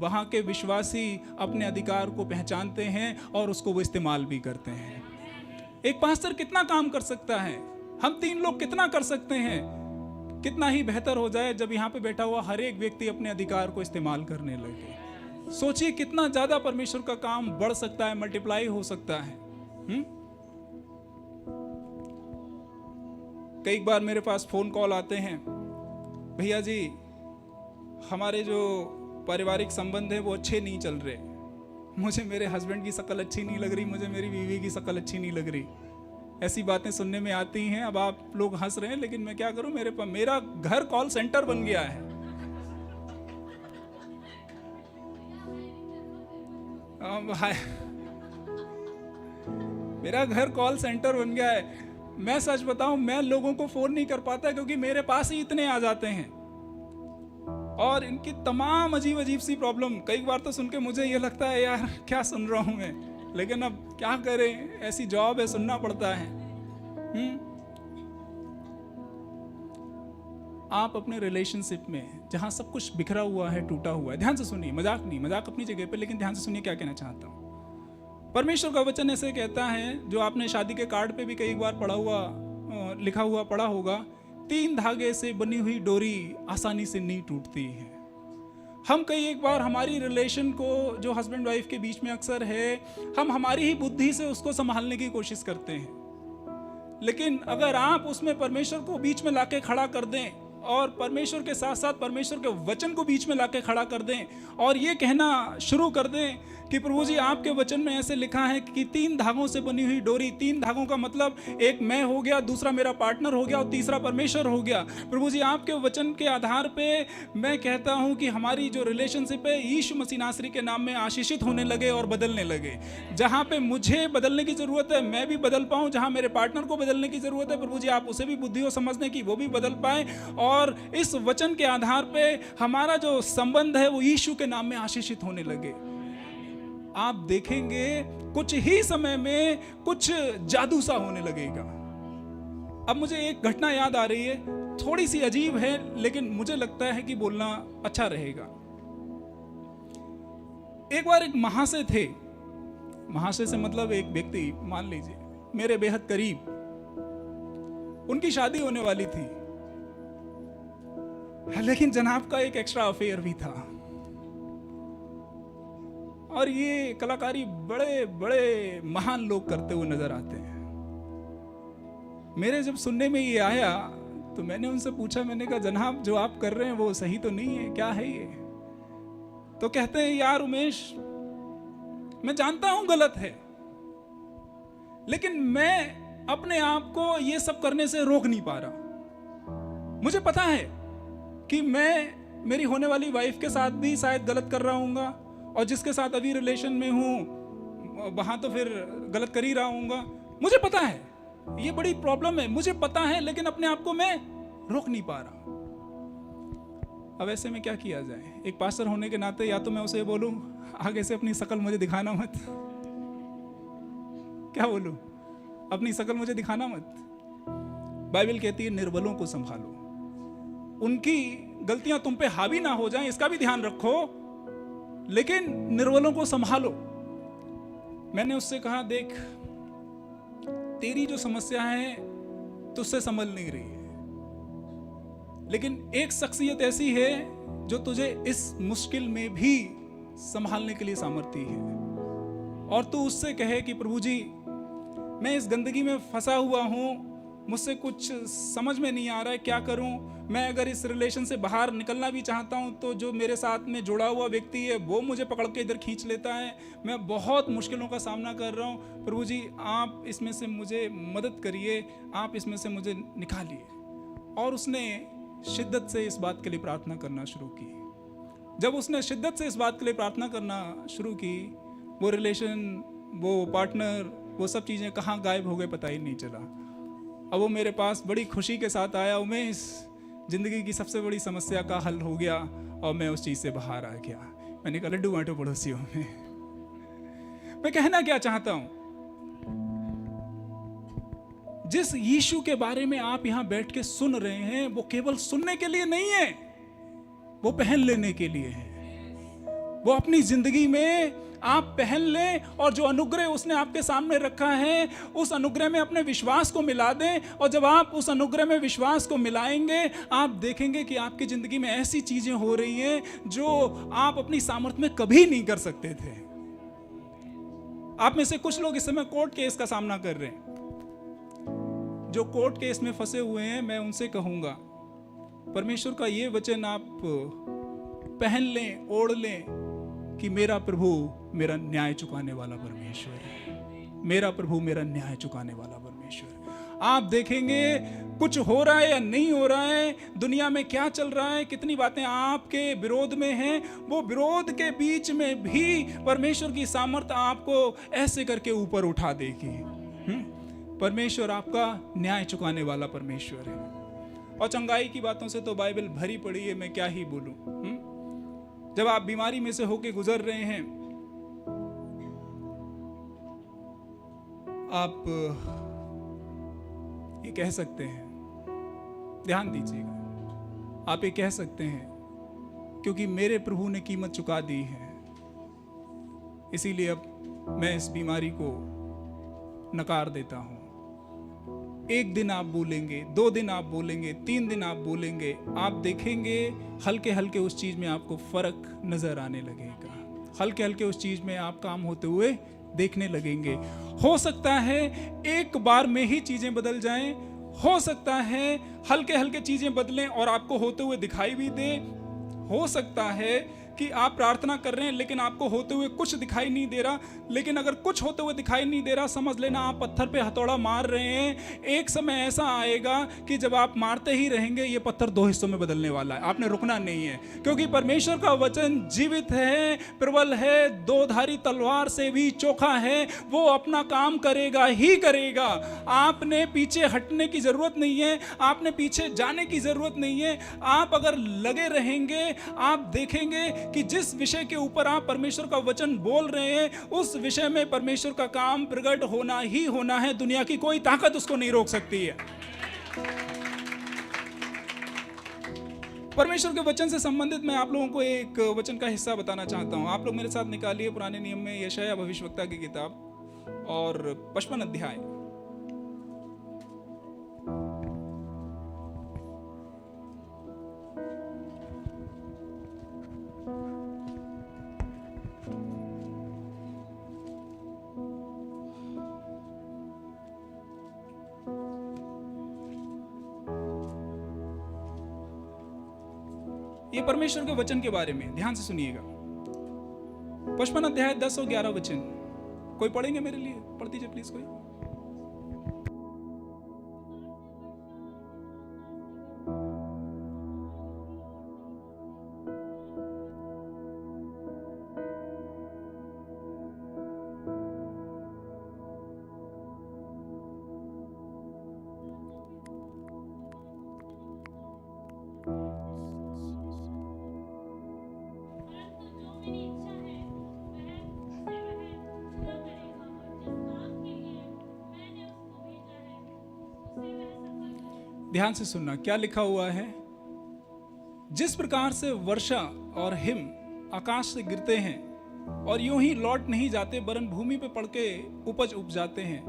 वहां के विश्वासी अपने अधिकार को पहचानते हैं और उसको वो इस्तेमाल भी करते हैं। एक पास्टर कितना काम कर सकता है, हम 3 लोग कितना कर सकते हैं। कितना ही बेहतर हो जाए जब यहाँ पे बैठा हुआ हर एक व्यक्ति अपने अधिकार को इस्तेमाल करने लगे। सोचिए कितना ज्यादा परमेश्वर का काम बढ़ सकता है, मल्टीप्लाई हो सकता है। कई बार मेरे पास फोन कॉल आते हैं, भैया जी हमारे जो पारिवारिक संबंध है वो अच्छे नहीं चल रहे, मुझे मेरे हस्बैंड की शक्ल अच्छी नहीं लग रही, मुझे मेरी बीवी की शक्ल अच्छी नहीं लग रही। ऐसी बातें सुनने में आती हैं। अब आप लोग हंस रहे हैं, लेकिन मैं क्या करूं, मेरा घर कॉल सेंटर बन गया है। मेरा घर कॉल सेंटर बन गया है। मैं सच बताऊं, मैं लोगों को फोन नहीं कर पाता क्योंकि मेरे पास ही इतने आ जाते हैं और इनकी तमाम अजीब अजीब सी प्रॉब्लम। कई बार तो सुन के मुझे ये लगता है यार क्या सुन रहा हूं मैं, लेकिन अब क्या करें, ऐसी जॉब है, सुनना पड़ता है। आप अपने रिलेशनशिप में जहां सब कुछ बिखरा हुआ है, टूटा हुआ है, ध्यान से सुनिए, मजाक नहीं, मजाक अपनी जगह पे, लेकिन ध्यान से सुनिए क्या कहना चाहता हूं। परमेश्वर का वचन ऐसे कहता है, जो आपने शादी के कार्ड पे भी कई बार लिखा हुआ पढ़ा होगा, 3 धागे से बनी हुई डोरी आसानी से नहीं टूटती है। हम कई एक बार हमारी रिलेशन को जो हस्बैंड वाइफ के बीच में अक्सर है, हम हमारी ही बुद्धि से उसको संभालने की कोशिश करते हैं। लेकिन अगर आप उसमें परमेश्वर को बीच में लाके खड़ा कर दें और परमेश्वर के साथ साथ परमेश्वर के वचन को बीच में लाके खड़ा कर दें और ये कहना शुरू कर दें कि प्रभु जी आपके वचन में ऐसे लिखा है कि 3 धागों से बनी हुई डोरी, 3 धागों का मतलब एक मैं हो गया, दूसरा मेरा पार्टनर हो गया और तीसरा परमेश्वर हो गया। प्रभु जी आपके वचन के आधार पे मैं कहता हूं कि हमारी जो रिलेशनशिप है यीशु मसीह नासरी के नाम में आशीषित होने लगे और बदलने लगे। जहां पे मुझे बदलने की जरूरत है मैं भी बदल पाऊं, जहां मेरे पार्टनर को बदलने की जरूरत है प्रभु जी आप उसे भी बुद्धि और समझने की वो भी बदल पाए, और इस वचन के आधार पे हमारा जो संबंध है वो यीशु के नाम में आशीषित होने लगे। आप देखेंगे कुछ ही समय में कुछ जादू सा होने लगेगा। अब मुझे एक घटना याद आ रही है, थोड़ी सी अजीब है लेकिन मुझे लगता है कि बोलना अच्छा रहेगा। एक बार एक महाशय थे, महाशय से मतलब एक व्यक्ति मान लीजिए मेरे बेहद करीब, उनकी शादी होने वाली थी, लेकिन जनाब का एक एक्स्ट्रा अफेयर भी था। और ये कलाकारी बड़े बड़े महान लोग करते हुए नजर आते हैं। मेरे जब सुनने में ये आया तो मैंने उनसे पूछा, मैंने कहा जनाब जो आप कर रहे हैं वो सही तो नहीं है, क्या है ये? तो कहते हैं यार उमेश मैं जानता हूं गलत है, लेकिन मैं अपने आप को ये सब करने से रोक नहीं पा रहा। मुझे पता है कि मैं मेरी होने वाली वाइफ के साथ भी शायद गलत कर रहा हूँगा, और जिसके साथ अभी रिलेशन में हूँ वहाँ तो फिर गलत कर ही रहा हूँगा। मुझे पता है ये बड़ी प्रॉब्लम है, मुझे पता है, लेकिन अपने आप को मैं रोक नहीं पा रहा। अब ऐसे में क्या किया जाए? एक पास्टर होने के नाते या तो मैं उसे बोलूँ आगे से अपनी शकल मुझे दिखाना मत, क्या बोलूँ, अपनी शकल मुझे दिखाना मत। बाइबल कहती है निर्बलों को संभालो, उनकी गलतियां तुम पे हावी ना हो जाएं इसका भी ध्यान रखो, लेकिन निर्बलों को संभालो। मैंने उससे कहा देख तेरी जो समस्या है तुझसे संभल नहीं रही है, लेकिन एक शख्सियत ऐसी है जो तुझे इस मुश्किल में भी संभालने के लिए सामर्थ्य है, और तू उससे कहे कि प्रभु जी मैं इस गंदगी में फंसा हुआ हूं, मुझसे कुछ समझ में नहीं आ रहा है, क्या करूं? मैं अगर इस रिलेशन से बाहर निकलना भी चाहता हूं तो जो मेरे साथ में जुड़ा हुआ व्यक्ति है वो मुझे पकड़ के इधर खींच लेता है, मैं बहुत मुश्किलों का सामना कर रहा हूं, प्रभु जी आप इसमें से मुझे मदद करिए, आप इसमें से मुझे निकालिए। और उसने शिद्दत से इस बात के लिए प्रार्थना करना शुरू की। जब उसने शिद्दत से इस बात के लिए प्रार्थना करना शुरू की, वो रिलेशन, वो पार्टनर, वो सब चीज़ें कहाँ गायब हो गए पता ही नहीं चला। अब वो मेरे पास बड़ी खुशी के साथ आया, उमेश जिंदगी की सबसे बड़ी समस्या का हल हो गया और मैं उस चीज़ से बाहर आ गया। मैंने कहा लड्डू बांटो पड़ोसियों में। मैं कहना क्या चाहता हूं, जिस यीशु के बारे में आप यहां बैठ के सुन रहे हैं वो केवल सुनने के लिए नहीं है, वो पहन लेने के लिए है। वो अपनी जिंदगी में आप पहन लें और जो अनुग्रह उसने आपके सामने रखा है उस अनुग्रह में अपने विश्वास को मिला दें, और जब आप उस अनुग्रह में विश्वास को मिलाएंगे आप देखेंगे कि आपकी जिंदगी में ऐसी चीजें हो रही हैं जो आप अपनी सामर्थ्य में कभी नहीं कर सकते थे। आप में से कुछ लोग इस समय कोर्ट केस का सामना कर रहे हैं। जो कोर्ट केस में फंसे हुए हैं मैं उनसे कहूंगा परमेश्वर का ये वचन आप पहन लें, ओढ़ लें कि मेरा प्रभु मेरा न्याय चुकाने वाला परमेश्वर है, मेरा प्रभु मेरा न्याय चुकाने वाला परमेश्वर। आप देखेंगे कुछ हो रहा है या नहीं हो रहा है, दुनिया में क्या चल रहा है, कितनी बातें आपके विरोध में हैं, वो विरोध के बीच में भी परमेश्वर की सामर्थ्य आपको ऐसे करके ऊपर उठा देगी। परमेश्वर आपका न्याय चुकाने वाला परमेश्वर है। और चंगाई की बातों से तो बाइबल भरी पड़ी है, मैं क्या ही बोलूं। जब आप बीमारी में से होके गुजर रहे हैं, आप ये कह सकते हैं, ध्यान दीजिएगा, आप ये कह सकते हैं क्योंकि मेरे प्रभु ने कीमत चुका दी है इसीलिए अब मैं इस बीमारी को नकार देता हूं। एक दिन आप बोलेंगे, 2 दिन आप बोलेंगे, 3 दिन आप बोलेंगे, आप देखेंगे हल्के हल्के उस चीज में आपको फर्क नजर आने लगेगा, हल्के हल्के उस चीज में आप काम होते हुए देखने लगेंगे। हो सकता है एक बार में ही चीजें बदल जाएं, हो सकता है हल्के हल्के चीजें बदलें और आपको होते हुए दिखाई भी दे। हो सकता है कि आप प्रार्थना कर रहे हैं लेकिन आपको होते हुए कुछ दिखाई नहीं दे रहा। लेकिन अगर कुछ होते हुए दिखाई नहीं दे रहा, समझ लेना आप पत्थर पे हथौड़ा मार रहे हैं। एक समय ऐसा आएगा कि जब आप मारते ही रहेंगे, ये पत्थर दो हिस्सों में बदलने वाला है। आपने रुकना नहीं है, क्योंकि परमेश्वर का वचन जीवित है, प्रबल है, दो धारी तलवार से भी चोखा है। वो अपना काम करेगा ही करेगा। आपने पीछे हटने की जरूरत नहीं है, आपने पीछे जाने की जरूरत नहीं है। आप अगर लगे रहेंगे, आप देखेंगे कि जिस विषय के ऊपर आप परमेश्वर का वचन बोल रहे हैं, उस विषय में परमेश्वर का काम प्रकट होना ही होना है। दुनिया की कोई ताकत उसको नहीं रोक सकती है। परमेश्वर के वचन से संबंधित मैं आप लोगों को एक वचन का हिस्सा बताना चाहता हूं। आप लोग मेरे साथ निकालिए पुराने नियम में यशायाह भविष्यवक्ता की किताब और 55 अध्याय। ये परमेश्वर के वचन के बारे में ध्यान से सुनिएगा। 55 अध्याय 10 और 11 वचन कोई पढ़ेंगे मेरे लिए? पढ़ दीजिए प्लीज कोई। ध्यान से सुनना क्या लिखा हुआ है। जिस प्रकार से वर्षा और हिम आकाश से गिरते हैं और यूं ही लौट नहीं जाते, वरन भूमि पे पड़ के उपज उपजाते हैं,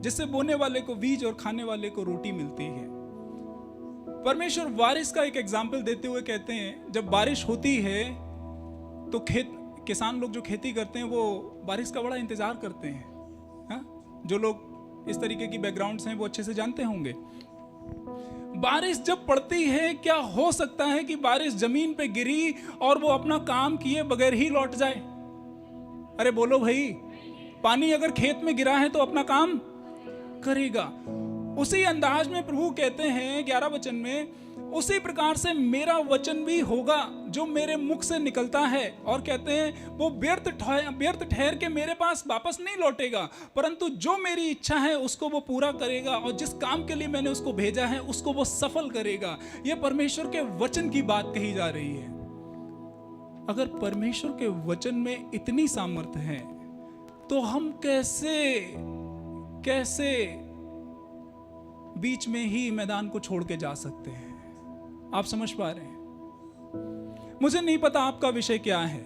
जिससे बोने वाले को बीज और खाने वाले को रोटी मिलती है। परमेश्वर बारिश का एक एग्जाम्पल देते हुए कहते हैं, जब बारिश होती है तो किसान लोग जो खेती करते हैं वो बारिश का बड़ा इंतजार करते हैं। हा? जो लोग इस तरीके की बैकग्राउंड हैं वो अच्छे से जानते होंगे। बारिश जब पड़ती है, क्या हो सकता है कि बारिश जमीन पे गिरी और वो अपना काम किए बगैर ही लौट जाए? अरे बोलो भाई, पानी अगर खेत में गिरा है तो अपना काम करेगा। उसी अंदाज में प्रभु कहते हैं 11 वचन में, उसी प्रकार से मेरा वचन भी होगा जो मेरे मुख से निकलता है। और कहते हैं वो व्यर्थ ठहर के मेरे पास वापस नहीं लौटेगा, परंतु जो मेरी इच्छा है उसको वो पूरा करेगा, और जिस काम के लिए मैंने उसको भेजा है उसको वो सफल करेगा। ये परमेश्वर के वचन की बात कही जा रही है। अगर परमेश्वर के वचन में इतनी सामर्थ्य है तो हम कैसे बीच में ही मैदान को छोड़ के जा सकते हैं? आप समझ पा रहे हैं? मुझे नहीं पता आपका विषय क्या है,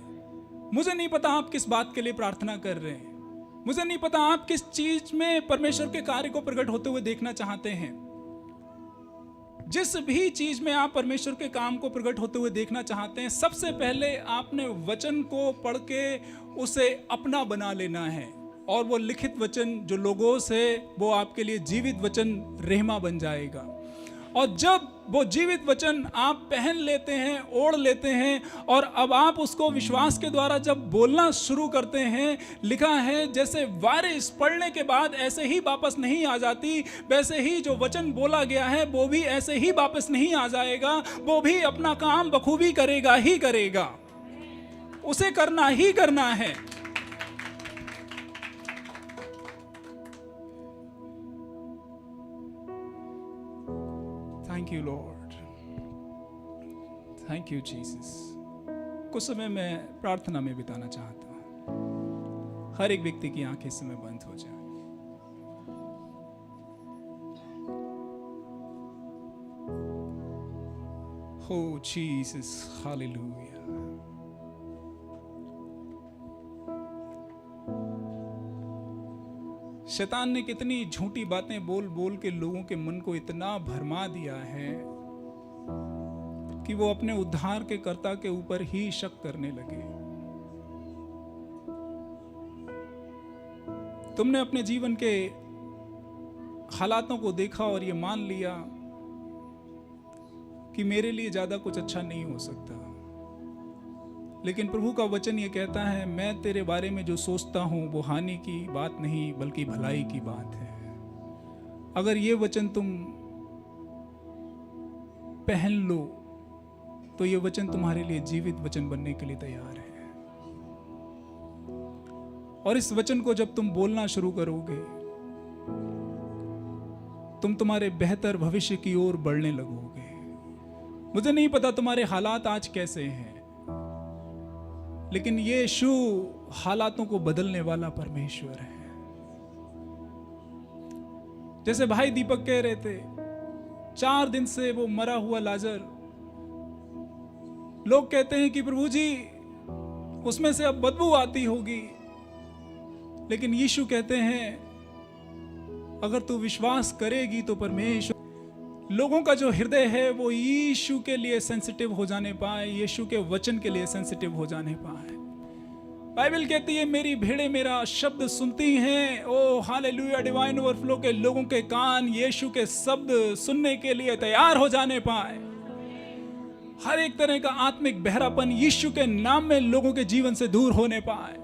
मुझे नहीं पता आप किस बात के लिए प्रार्थना कर रहे हैं, मुझे नहीं पता आप किस चीज में परमेश्वर के कार्य को प्रकट होते हुए देखना चाहते हैं। जिस भी चीज में आप परमेश्वर के काम को प्रकट होते हुए देखना चाहते हैं, सबसे पहले आपने वचन को पढ़ के उसे अपना बना लेना है, और वो लिखित वचन जो लोगोस है वो आपके लिए जीवित वचन रेहमा बन जाएगा। और जब वो जीवित वचन आप पहन लेते हैं, ओढ़ लेते हैं, और अब आप उसको विश्वास के द्वारा जब बोलना शुरू करते हैं, लिखा है जैसे बारिश पड़ने के बाद ऐसे ही वापस नहीं आ जाती, वैसे ही जो वचन बोला गया है वो भी ऐसे ही वापस नहीं आ जाएगा। वो भी अपना काम बखूबी करेगा ही करेगा, उसे करना ही करना है। Thank you Lord, thank you Jesus. कुछ समय मैं प्रार्थना में बिताना चाहता हूं। हर एक व्यक्ति की आंखें इस समय बंद हो जाए। हो जीसस, हालेलुया। शैतान ने कितनी झूठी बातें बोल बोल के लोगों के मन को इतना भरमा दिया है कि वो अपने उद्धार के कर्ता के ऊपर ही शक करने लगे। तुमने अपने जीवन के हालातों को देखा और ये मान लिया कि मेरे लिए ज्यादा कुछ अच्छा नहीं हो सकता। लेकिन प्रभु का वचन ये कहता है, मैं तेरे बारे में जो सोचता हूं वो हानि की बात नहीं बल्कि भलाई की बात है। अगर ये वचन तुम पहन लो तो ये वचन तुम्हारे लिए जीवित वचन बनने के लिए तैयार है। और इस वचन को जब तुम बोलना शुरू करोगे, तुम तुम्हारे बेहतर भविष्य की ओर बढ़ने लगोगे। मुझे नहीं पता तुम्हारे हालात आज कैसे हैं, लेकिन यीशु हालातों को बदलने वाला परमेश्वर है। जैसे भाई दीपक कह रहे थे, 4 दिन से वो मरा हुआ लाजर, लोग कहते हैं कि प्रभु जी उसमें से अब बदबू आती होगी, लेकिन यीशु कहते हैं अगर तू विश्वास करेगी तो परमेश्वर, लोगों का जो हृदय है वो यीशु के लिए सेंसिटिव हो जाने पाए, यीशु के वचन के लिए सेंसिटिव हो जाने पाए। बाइबल कहती है मेरी भेड़ें मेरा शब्द सुनती हैं। ओ हालेलुया, डिवाइन ओवरफ्लो के लोगों के कान यीशु के शब्द सुनने के लिए तैयार हो जाने पाए। हर एक तरह का आत्मिक बहरापन यीशु के नाम में लोगों के जीवन से दूर होने पाए।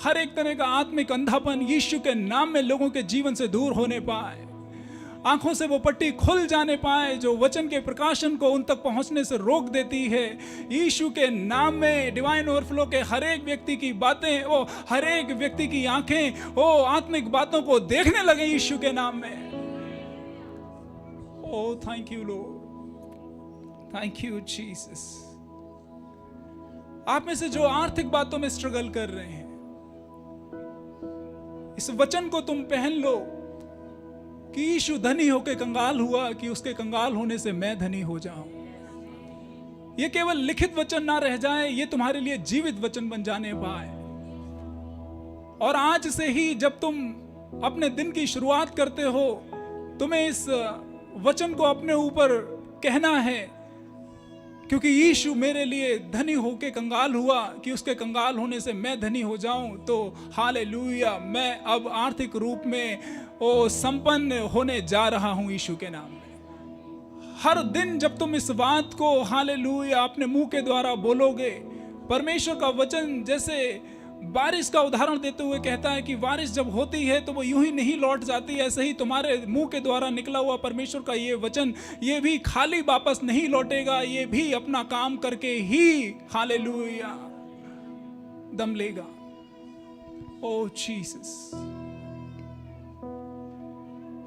हर एक तरह का आत्मिक अंधापन यीशु के नाम में लोगों के जीवन से दूर होने पाए। आंखों से वो पट्टी खुल जाने पाए जो वचन के प्रकाशन को उन तक पहुंचने से रोक देती है। यीशु के नाम में डिवाइन ओवरफ्लो के हर एक व्यक्ति की बातें, वो हर एक व्यक्ति की आंखें वो आत्मिक बातों को देखने लगे यीशु के नाम में। Oh thank you Lord, thank you Jesus. आप में से जो आर्थिक बातों में स्ट्रगल कर रहे हैं, इस वचन को तुम पहन लो कि यीशु धनी होकर कंगाल हुआ कि उसके कंगाल होने से मैं धनी हो जाऊं। ये केवल लिखित वचन ना रह जाए, ये तुम्हारे लिए जीवित वचन बन जाने पाए। और आज से ही जब तुम अपने दिन की शुरुआत करते हो, तुम्हें इस वचन को अपने ऊपर कहना है, क्योंकि यीशु मेरे लिए धनी होके कंगाल हुआ कि उसके कंगाल होने से मैं धनी हो जाऊं। तो हालेलुया, मैं अब आर्थिक रूप में संपन्न होने जा रहा हूं यीशु के नाम में। हर दिन जब तुम इस बात को हालेलुया अपने मुंह के द्वारा बोलोगे, परमेश्वर का वचन जैसे बारिश का उदाहरण देते हुए कहता है कि बारिश जब होती है तो वो यूं ही नहीं लौट जाती, ऐसे ही तुम्हारे मुंह के द्वारा निकला हुआ परमेश्वर का ये वचन, ये भी खाली वापस नहीं लौटेगा, ये भी अपना काम करके ही हालेलुया दम लेगा। Oh Jesus,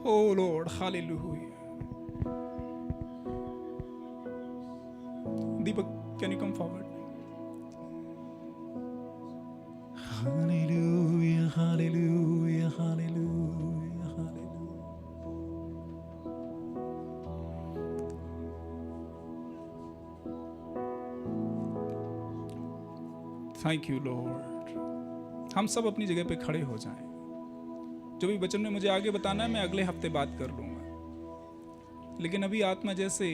oh Lord, hallelujah. Deepak, can you come forward? Hallelujah, hallelujah, hallelujah, hallelujah. Thank you, Lord. हम सब अपनी जगह पे खड़े हो जाएं। जो भी वचन में मुझे आगे बताना है मैं अगले हफ्ते बात कर लूंगा, लेकिन अभी आत्मा जैसे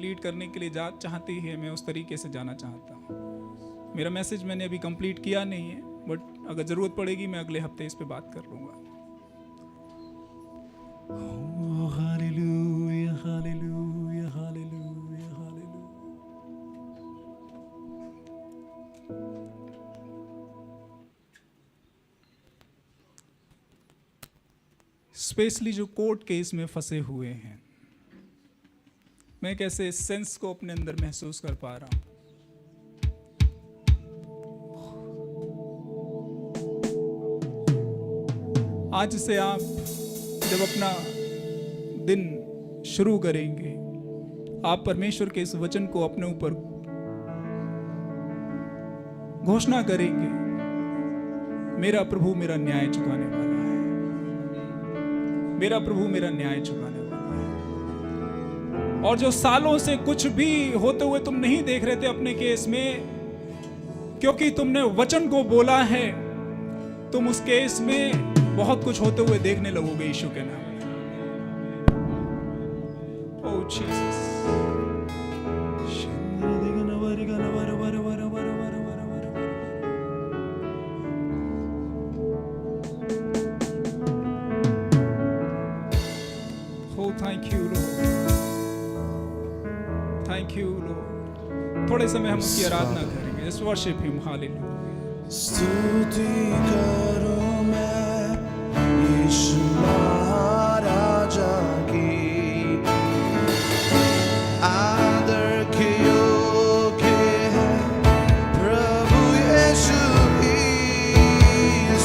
लीड करने के लिए चाहती है, मैं उस तरीके से जाना चाहता हूँ। मेरा मैसेज मैंने अभी कंप्लीट किया नहीं है, बट अगर जरूरत पड़ेगी मैं अगले हफ्ते इस पे बात कर लूंगा। Hallelujah, hallelujah, hallelujah, hallelujah. Specially जो कोर्ट केस में फंसे हुए हैं, मैं कैसे इस सेंस को अपने अंदर महसूस कर पा रहा हूं। आज से आप जब अपना दिन शुरू करेंगे, आप परमेश्वर के इस वचन को अपने ऊपर घोषणा करेंगे, मेरा प्रभु मेरा न्याय चुकाने वाला है, मेरा प्रभु मेरा न्याय चुकाने वाला है। और जो सालों से कुछ भी होते हुए तुम नहीं देख रहे थे अपने केस में, क्योंकि तुमने वचन को बोला है, तुम उस केस में बहुत कुछ होते हुए देखने लगोगे यीशु के नाम में। Oh Jesus, thank you Lord, thank you Lord. थोड़े समय हम उसकी आराधना करेंगे। Just worship him, hallelujah. स्तुति करूं मैं यीशु महाराजा की, आदर के योग्य है प्रभु यीशु की।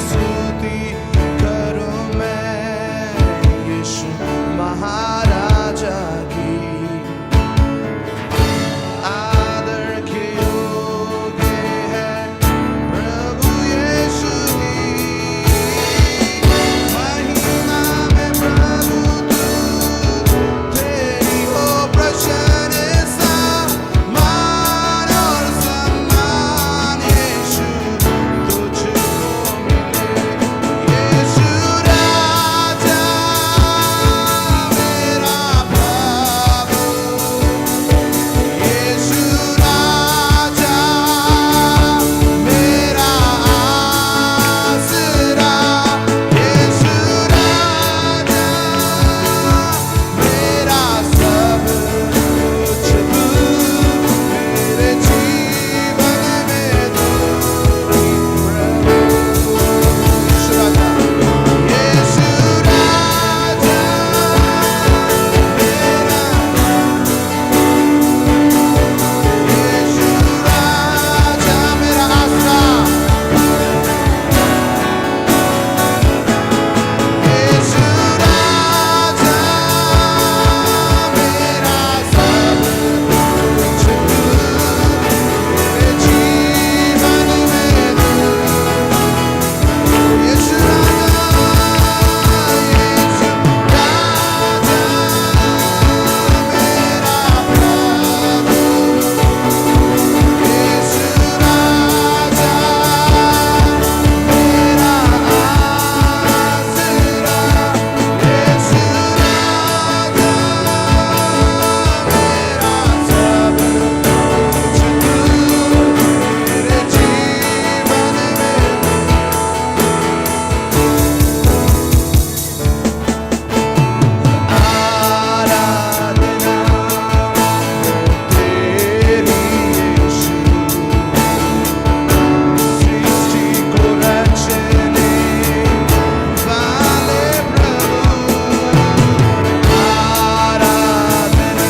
स्तुति करूं मैं यीशु महाराजा की, आदर के योग्य है प्रभु यीशु की। महिमा में प्रभु तू, तेरी हो प्रशंसा, मान और सम्मान यीशु तुझको मिले। यीशु राजा मेरा प्रभु, यीशु राजा मेरा आसरा, यीशु राजा मेरा सब कुछ तू, मेरे जीवन में तू प्रभु। यीशु राजा, यीशु राजा मेरा, यीशु राजा मेरा आसरा, यीशु राजा मेरा सब कुछ तू, मेरे जीवन में तू। यीशु राजा, यीशु राजा मेरा प्रभु, यीशु राजा मेरा आसरा, यीशु राजा मेरा सब कुछ तू, मेरे जीवन में आराधना तेरी यीशु, सृष्टि को रचने वाले प्रभु। आराधना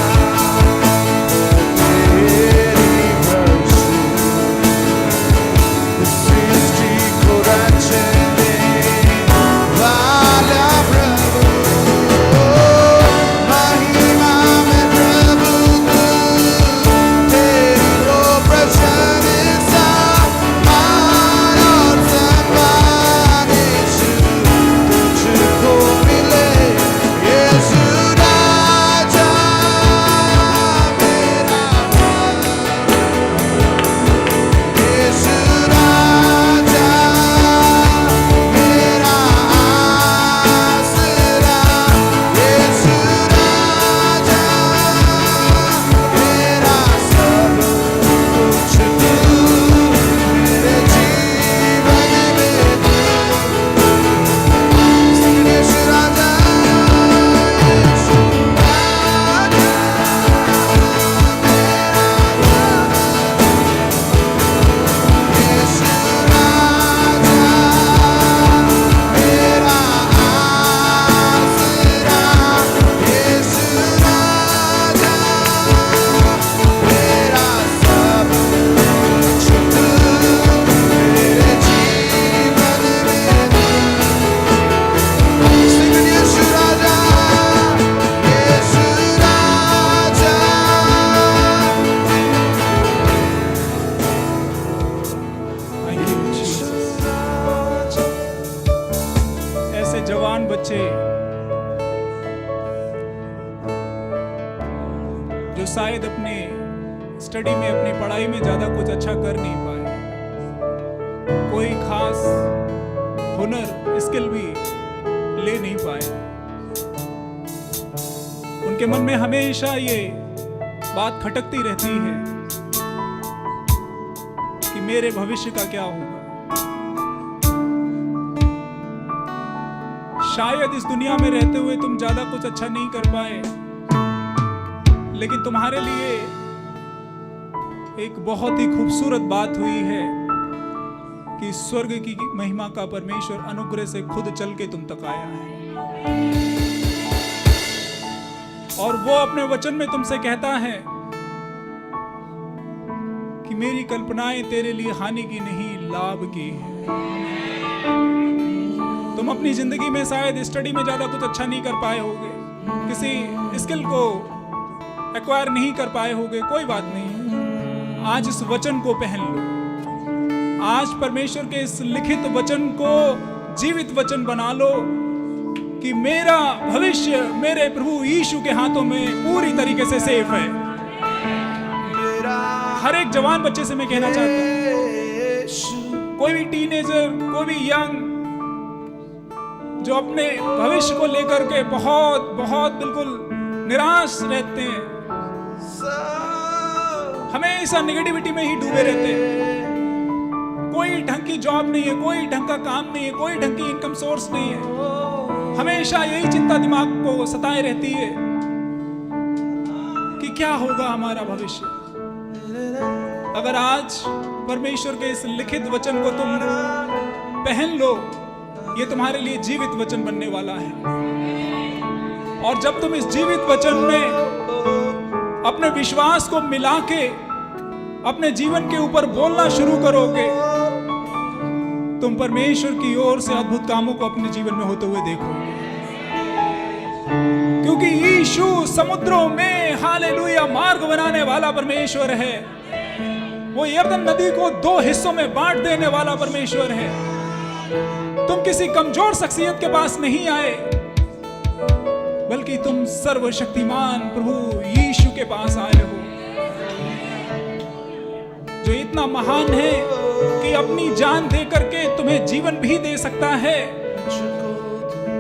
तेरी प्रभु, सृष्टि को रचने वाला प्रभु। महिमा में प्रभु तू, तेरी हो प्रशंसा, मान और सम्मान यीशु तुझको मिले। यीशु राजा मेरा प्रभु, यीशु राजा मेरा आसरा, यीशु राजा मेरा सब कुछ तू, मेरे जीवन में तू। यीशु राजा, यीशु राजा यीशु राजा मेरा आसरा, यीशु राजा मेरा सब कुछ तू, मेरे जीवन में तू। Sing it, यीशु राजा, यीशु राजा। Thank you Jesus. ऐसे जवान बच्चे जो शायद अपने स्टडी में, अपनी पढ़ाई में ज्यादा कुछ अच्छा कर नहीं पाए, कोई खास हुनर, स्किल भी ले नहीं पाए, उनके मन में हमेशा ये बात खटकती रहती है कि मेरे भविष्य का क्या होगा। शायद इस दुनिया में रहते हुए तुम ज्यादा कुछ अच्छा नहीं कर पाए, लेकिन तुम्हारे लिए एक बहुत ही खूबसूरत बात हुई है कि स्वर्ग की महिमा का परमेश्वर अनुग्रह से खुद चल के तुम तक आया है, और वो अपने वचन में तुमसे कहता है कि मेरी कल्पनाएं तेरे लिए हानि की नहीं लाभ की है। तुम अपनी जिंदगी में शायद स्टडी में ज्यादा कुछ अच्छा नहीं कर पाए होगे, किसी स्किल को एक्वायर नहीं कर पाए होगे, कोई बात नहीं। आज इस वचन को पहन लो, आज परमेश्वर के इस लिखित वचन को जीवित वचन बना लो कि मेरा भविष्य मेरे प्रभु यीशु के हाथों में पूरी तरीके से सेफ है। हर एक जवान बच्चे से मैं कहना चाहता हूं, कोई भी टीनेजर, कोई भी यंग जो अपने भविष्य को लेकर के बहुत बहुत बिल्कुल निराश रहते हैं, हमेशा नेगेटिविटी में ही डूबे रहते हैं। कोई ढंग की जॉब नहीं है, कोई ढंग का काम नहीं है, कोई ढंग की इनकम सोर्स नहीं है, हमेशा यही चिंता दिमाग को सताए रहती है कि क्या होगा हमारा भविष्य। अगर आज परमेश्वर के इस लिखित वचन को तुम पहन लो, ये तुम्हारे लिए जीवित वचन बनने वाला है, और जब तुम इस जीवित वचन में अपने विश्वास को मिला के अपने जीवन के ऊपर बोलना शुरू करोगे, तुम परमेश्वर की ओर से अद्भुत कामों को अपने जीवन में होते हुए देखोगे। क्योंकि यीशु समुद्रों में हालेलुया मार्ग बनाने वाला परमेश्वर है। वो यरदन नदी को 2 हिस्सों में बांट देने वाला परमेश्वर है। तुम किसी कमजोर शख्सियत के पास नहीं आए, बल्कि तुम सर्वशक्तिमान प्रभु यीशु के पास आए हो, जो इतना महान है कि अपनी जान दे करके तुम्हें जीवन भी दे सकता है,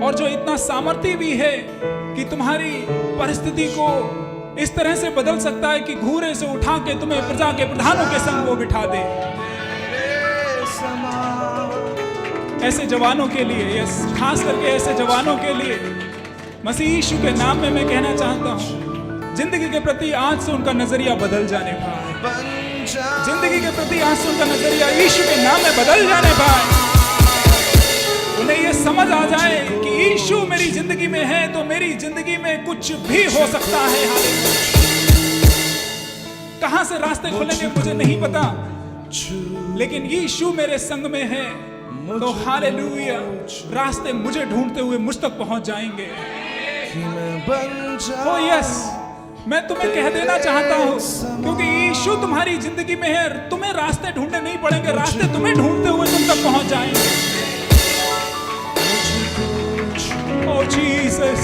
और जो इतना सामर्थ्य भी है कि तुम्हारी परिस्थिति को इस तरह से बदल सकता है कि घूरे से उठा के तुम्हें प्रजा के प्रधानों के संग वो बिठा दे। ऐसे जवानों के लिए, खास करके ऐसे जवानों के लिए मसीह यीशु के नाम में मैं कहना चाहता हूं, जिंदगी के प्रति आज से उनका नजरिया बदल जाने पाए। जिंदगी के प्रति आज से उनका नजरिया यीशु के नाम में बदल जाने पाए। उन्हें ये समझ आ जाए कि यीशु मेरी जिंदगी में है तो मेरी जिंदगी में कुछ भी हो सकता है। कहां से रास्ते खुलेंगे मुझे नहीं पता, लेकिन यीशु मेरे संग में है तो हालेलुया रास्ते मुझे ढूंढते हुए मुझ तक पहुंच जाएंगे। ओ यस, मैं तुम्हें कह देना चाहता हूं, क्योंकि यीशु तुम्हारी जिंदगी में है, तुम्हें रास्ते ढूंढने नहीं पड़ेंगे, रास्ते तुम्हें ढूंढते हुए तुम तक पहुंच जाएंगे। ओ जीसस।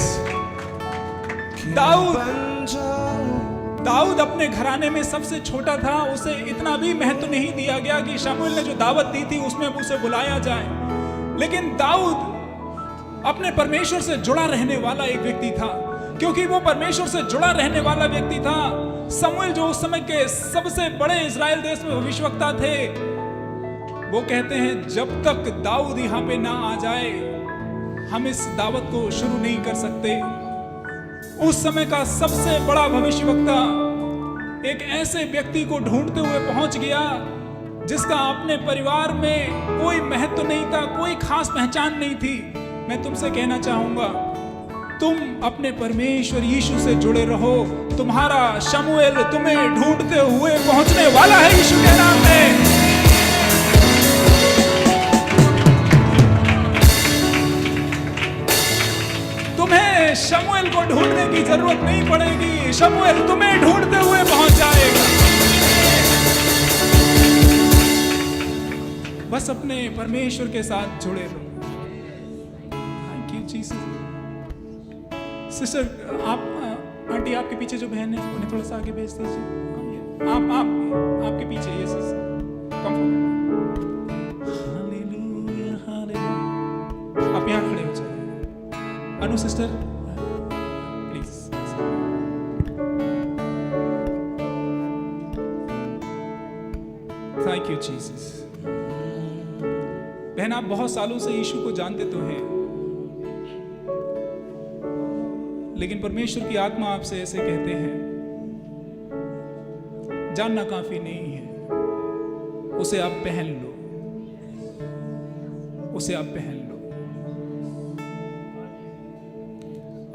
दाऊद अपने घराने में सबसे छोटा था, उसे इतना भी महत्व नहीं दिया गया कि शमूएल ने जो दावत दी थी उसमें उसे बुलाया जाए, लेकिन दाऊद अपने परमेश्वर से जुड़ा रहने वाला एक व्यक्ति था। क्योंकि वो परमेश्वर से जुड़ा रहने वाला व्यक्ति था, शमूएल जो उस समय के सबसे बड़े इजराइल देश में भविष्यवक्ता थे, वो कहते हैं जब तक दाऊद यहाँ पे ना आ जाए हम इस दावत को शुरू नहीं कर सकते। उस समय का सबसे बड़ा भविष्यवक्ता एक ऐसे व्यक्ति को ढूंढते हुए पहुंच गया जिसका अपने परिवार में कोई महत्व नहीं था, कोई खास पहचान नहीं थी। मैं तुमसे कहना चाहूंगा, तुम अपने परमेश्वर यीशु से जुड़े रहो, तुम्हारा शमूएल तुम्हें ढूंढते हुए पहुंचने वाला है यीशु के नाम में। तुम्हें शमूएल को ढूंढने की जरूरत नहीं पड़ेगी, शमूएल तुम्हें ढूंढते हुए पहुंच जाएगा। बस अपने परमेश्वर के साथ जुड़े रहो। Thank you Jesus. सिस्टर, आप आंटी आपके पीछे जो बहन है उन्हें थोड़ा सा आगे भेज दीजिए। आपके पीछे ये हालेलुया हालेलुया। आप यहाँ खड़े हो जाए। Anu sister please. Thank you Jesus. बहन, आप बहुत सालों से यीशु को जानते तो हैं, लेकिन परमेश्वर की आत्मा आपसे ऐसे कहते हैं, जानना काफी नहीं है, उसे आप पहन लो, उसे आप पहन लो।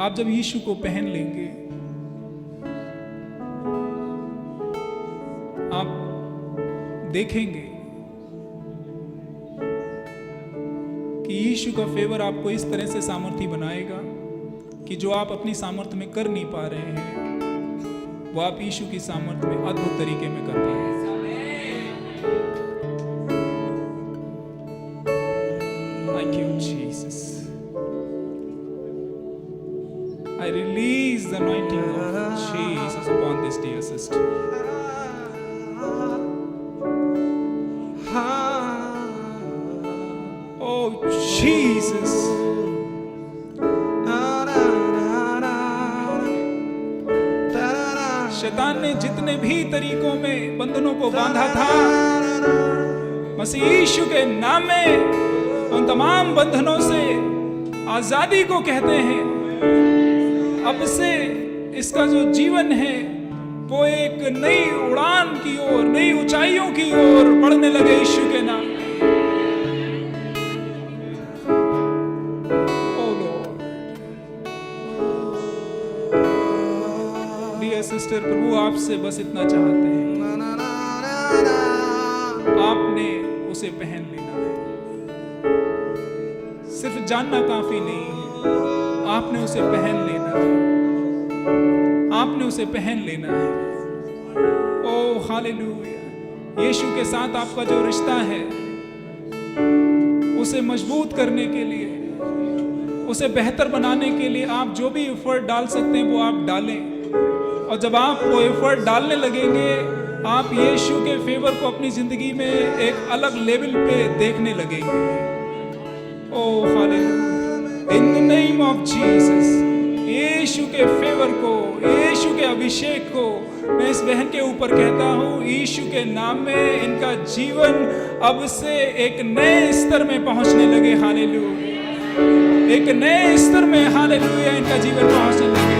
आप जब यीशु को पहन लेंगे, आप देखेंगे कि यीशु का फेवर आपको इस तरह से सामर्थी बनाएगा कि जो आप अपनी सामर्थ्य में कर नहीं पा रहे हैं, वो आप यीशु की सामर्थ्य में अद्भुत तरीके में कर पाएंगे। Thank you, Jesus. I release the anointing of Jesus upon this dear sister. Oh, Jesus. शैतान ने जितने भी तरीकों में बंधनों को बांधा था, मसीह यीशु के नाम में उन तमाम बंधनों से आजादी को कहते हैं। अब से इसका जो जीवन है वो एक नई उड़ान की ओर, नई ऊंचाइयों की ओर बढ़ने लगे यीशु के नाम। सिस्टर, प्रभु आपसे बस इतना चाहते हैं, आपने उसे पहन लेना है। सिर्फ जानना काफी नहीं है, आपने उसे पहन लेना है, आपने उसे पहन लेना है। ओ हालेलुया। यीशु के साथ आपका जो रिश्ता है, उसे मजबूत करने के लिए, उसे बेहतर बनाने के लिए आप जो भी एफर्ट डाल सकते हैं वो आप डालें। और जब आप वो एफर्ट डालने लगेंगे, आप यीशु के फेवर को अपनी जिंदगी में एक अलग लेवल पे देखने लगेंगे। Oh hallelujah, in the name of Jesus, Yeshu के फेवर को, यीशु के अभिषेक को मैं इस बहन के ऊपर कहता हूँ। यीशु के नाम में इनका जीवन अब से एक नए स्तर में पहुंचने लगे। हालेलुया, एक नए स्तर में हालेलुया इनका जीवन पहुंचने लगे।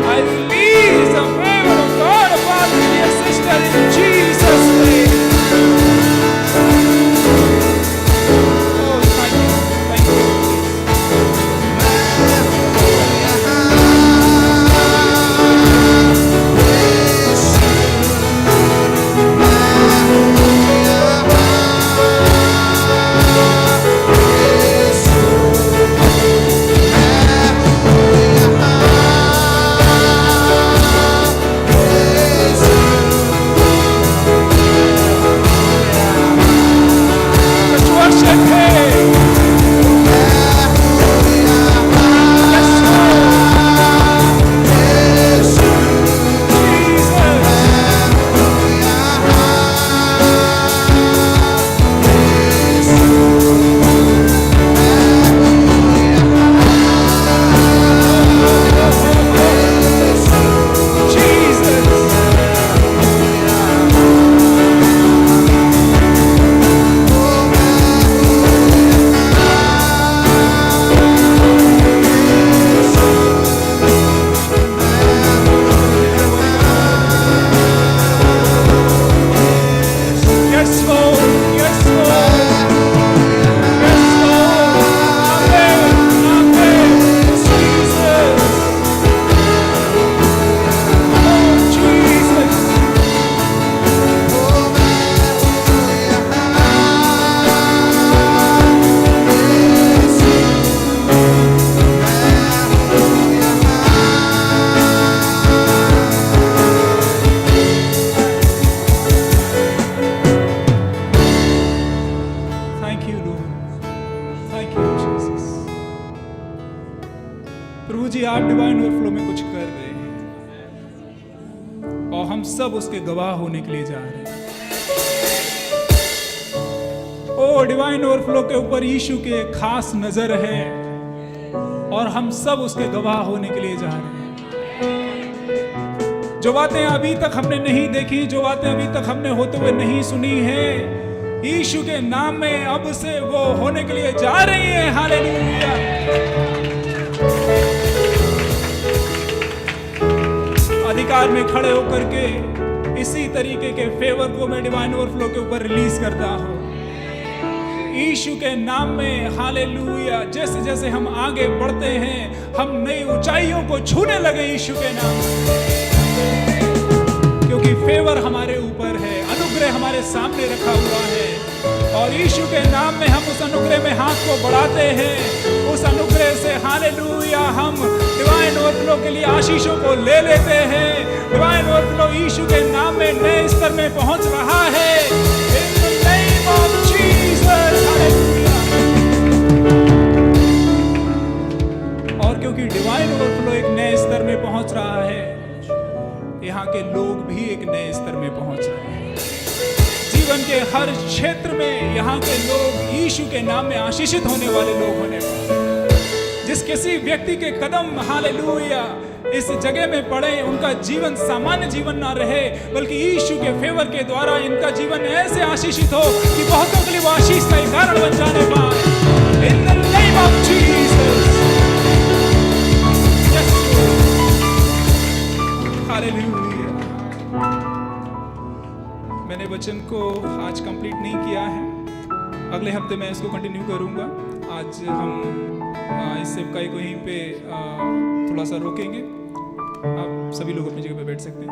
I release the favor of God upon me, dear sister, in Jesus' name. Oh, thank you, thank you. प्रभु जी आप डिवाइन ओवरफ्लो में कुछ कर रहे हैं और हम सब उसके गवाह होने के लिए जा रहे हैं। ओ डिवाइन ओवरफ्लो के ऊपर यीशु की एक खास नजर है और हम सब उसके गवाह होने के लिए जा रहे हैं। जो बातें अभी तक हमने नहीं देखी, जो बातें अभी तक हमने होते हुए नहीं सुनी है, यीशु के नाम में अब से वो होने के लिए जा रही है। हालेलुया। में खड़े होकर के इसी तरीके के फेवर को मैं डिवाइन ओवरफ्लो के ऊपर रिलीज करता हूँ यीशु के नाम में। हालेलुया। जैसे जैसे हम आगे बढ़ते हैं हम नई ऊंचाइयों को छूने लगे यीशु के नाम में, क्योंकि फेवर हमारे ऊपर है, अनुग्रह हमारे सामने रखा हुआ है और यीशु के नाम में हम उस अनुग्रह में हाथ को बढ़ाते हैं। उस अनुग्रह से हालेलुया हम डिवाइन ओवरफ्लो के लिए आशीषों को ले लेते हैं। डिवाइन ओवरफ्लो यीशु के नाम में नए स्तर में पहुंच रहा है। In the name of Jesus, hallelujah. और क्योंकि डिवाइन ओवरफ्लो एक नए स्तर में पहुंच रहा है, यहाँ के लोग भी एक नए स्तर में पहुंच रहे हैं। जीवन के हर क्षेत्र में यहाँ के लोग यीशु के नाम में आशीषित होने वाले लोग होने वाले। जिस किसी व्यक्ति के कदम हालेलुया इस जगह में पड़े, उनका जीवन सामान्य जीवन ना रहे, बल्कि यीशु के फेवर के द्वारा इनका जीवन ऐसे आशीषित हो कि बहुतों के लिए वो आशीष का एक कारण बन जाने पाए। In the name of Jesus, yes hallelujah. मैंने वचन को आज कंप्लीट नहीं किया है, अगले हफ्ते मैं इसको कंटिन्यू करूंगा। आज हम इस सेवकाई को यहीं पे थोड़ा सा रोकेंगे। आप सभी लोग अपनी जगह पे बैठ सकते हैं।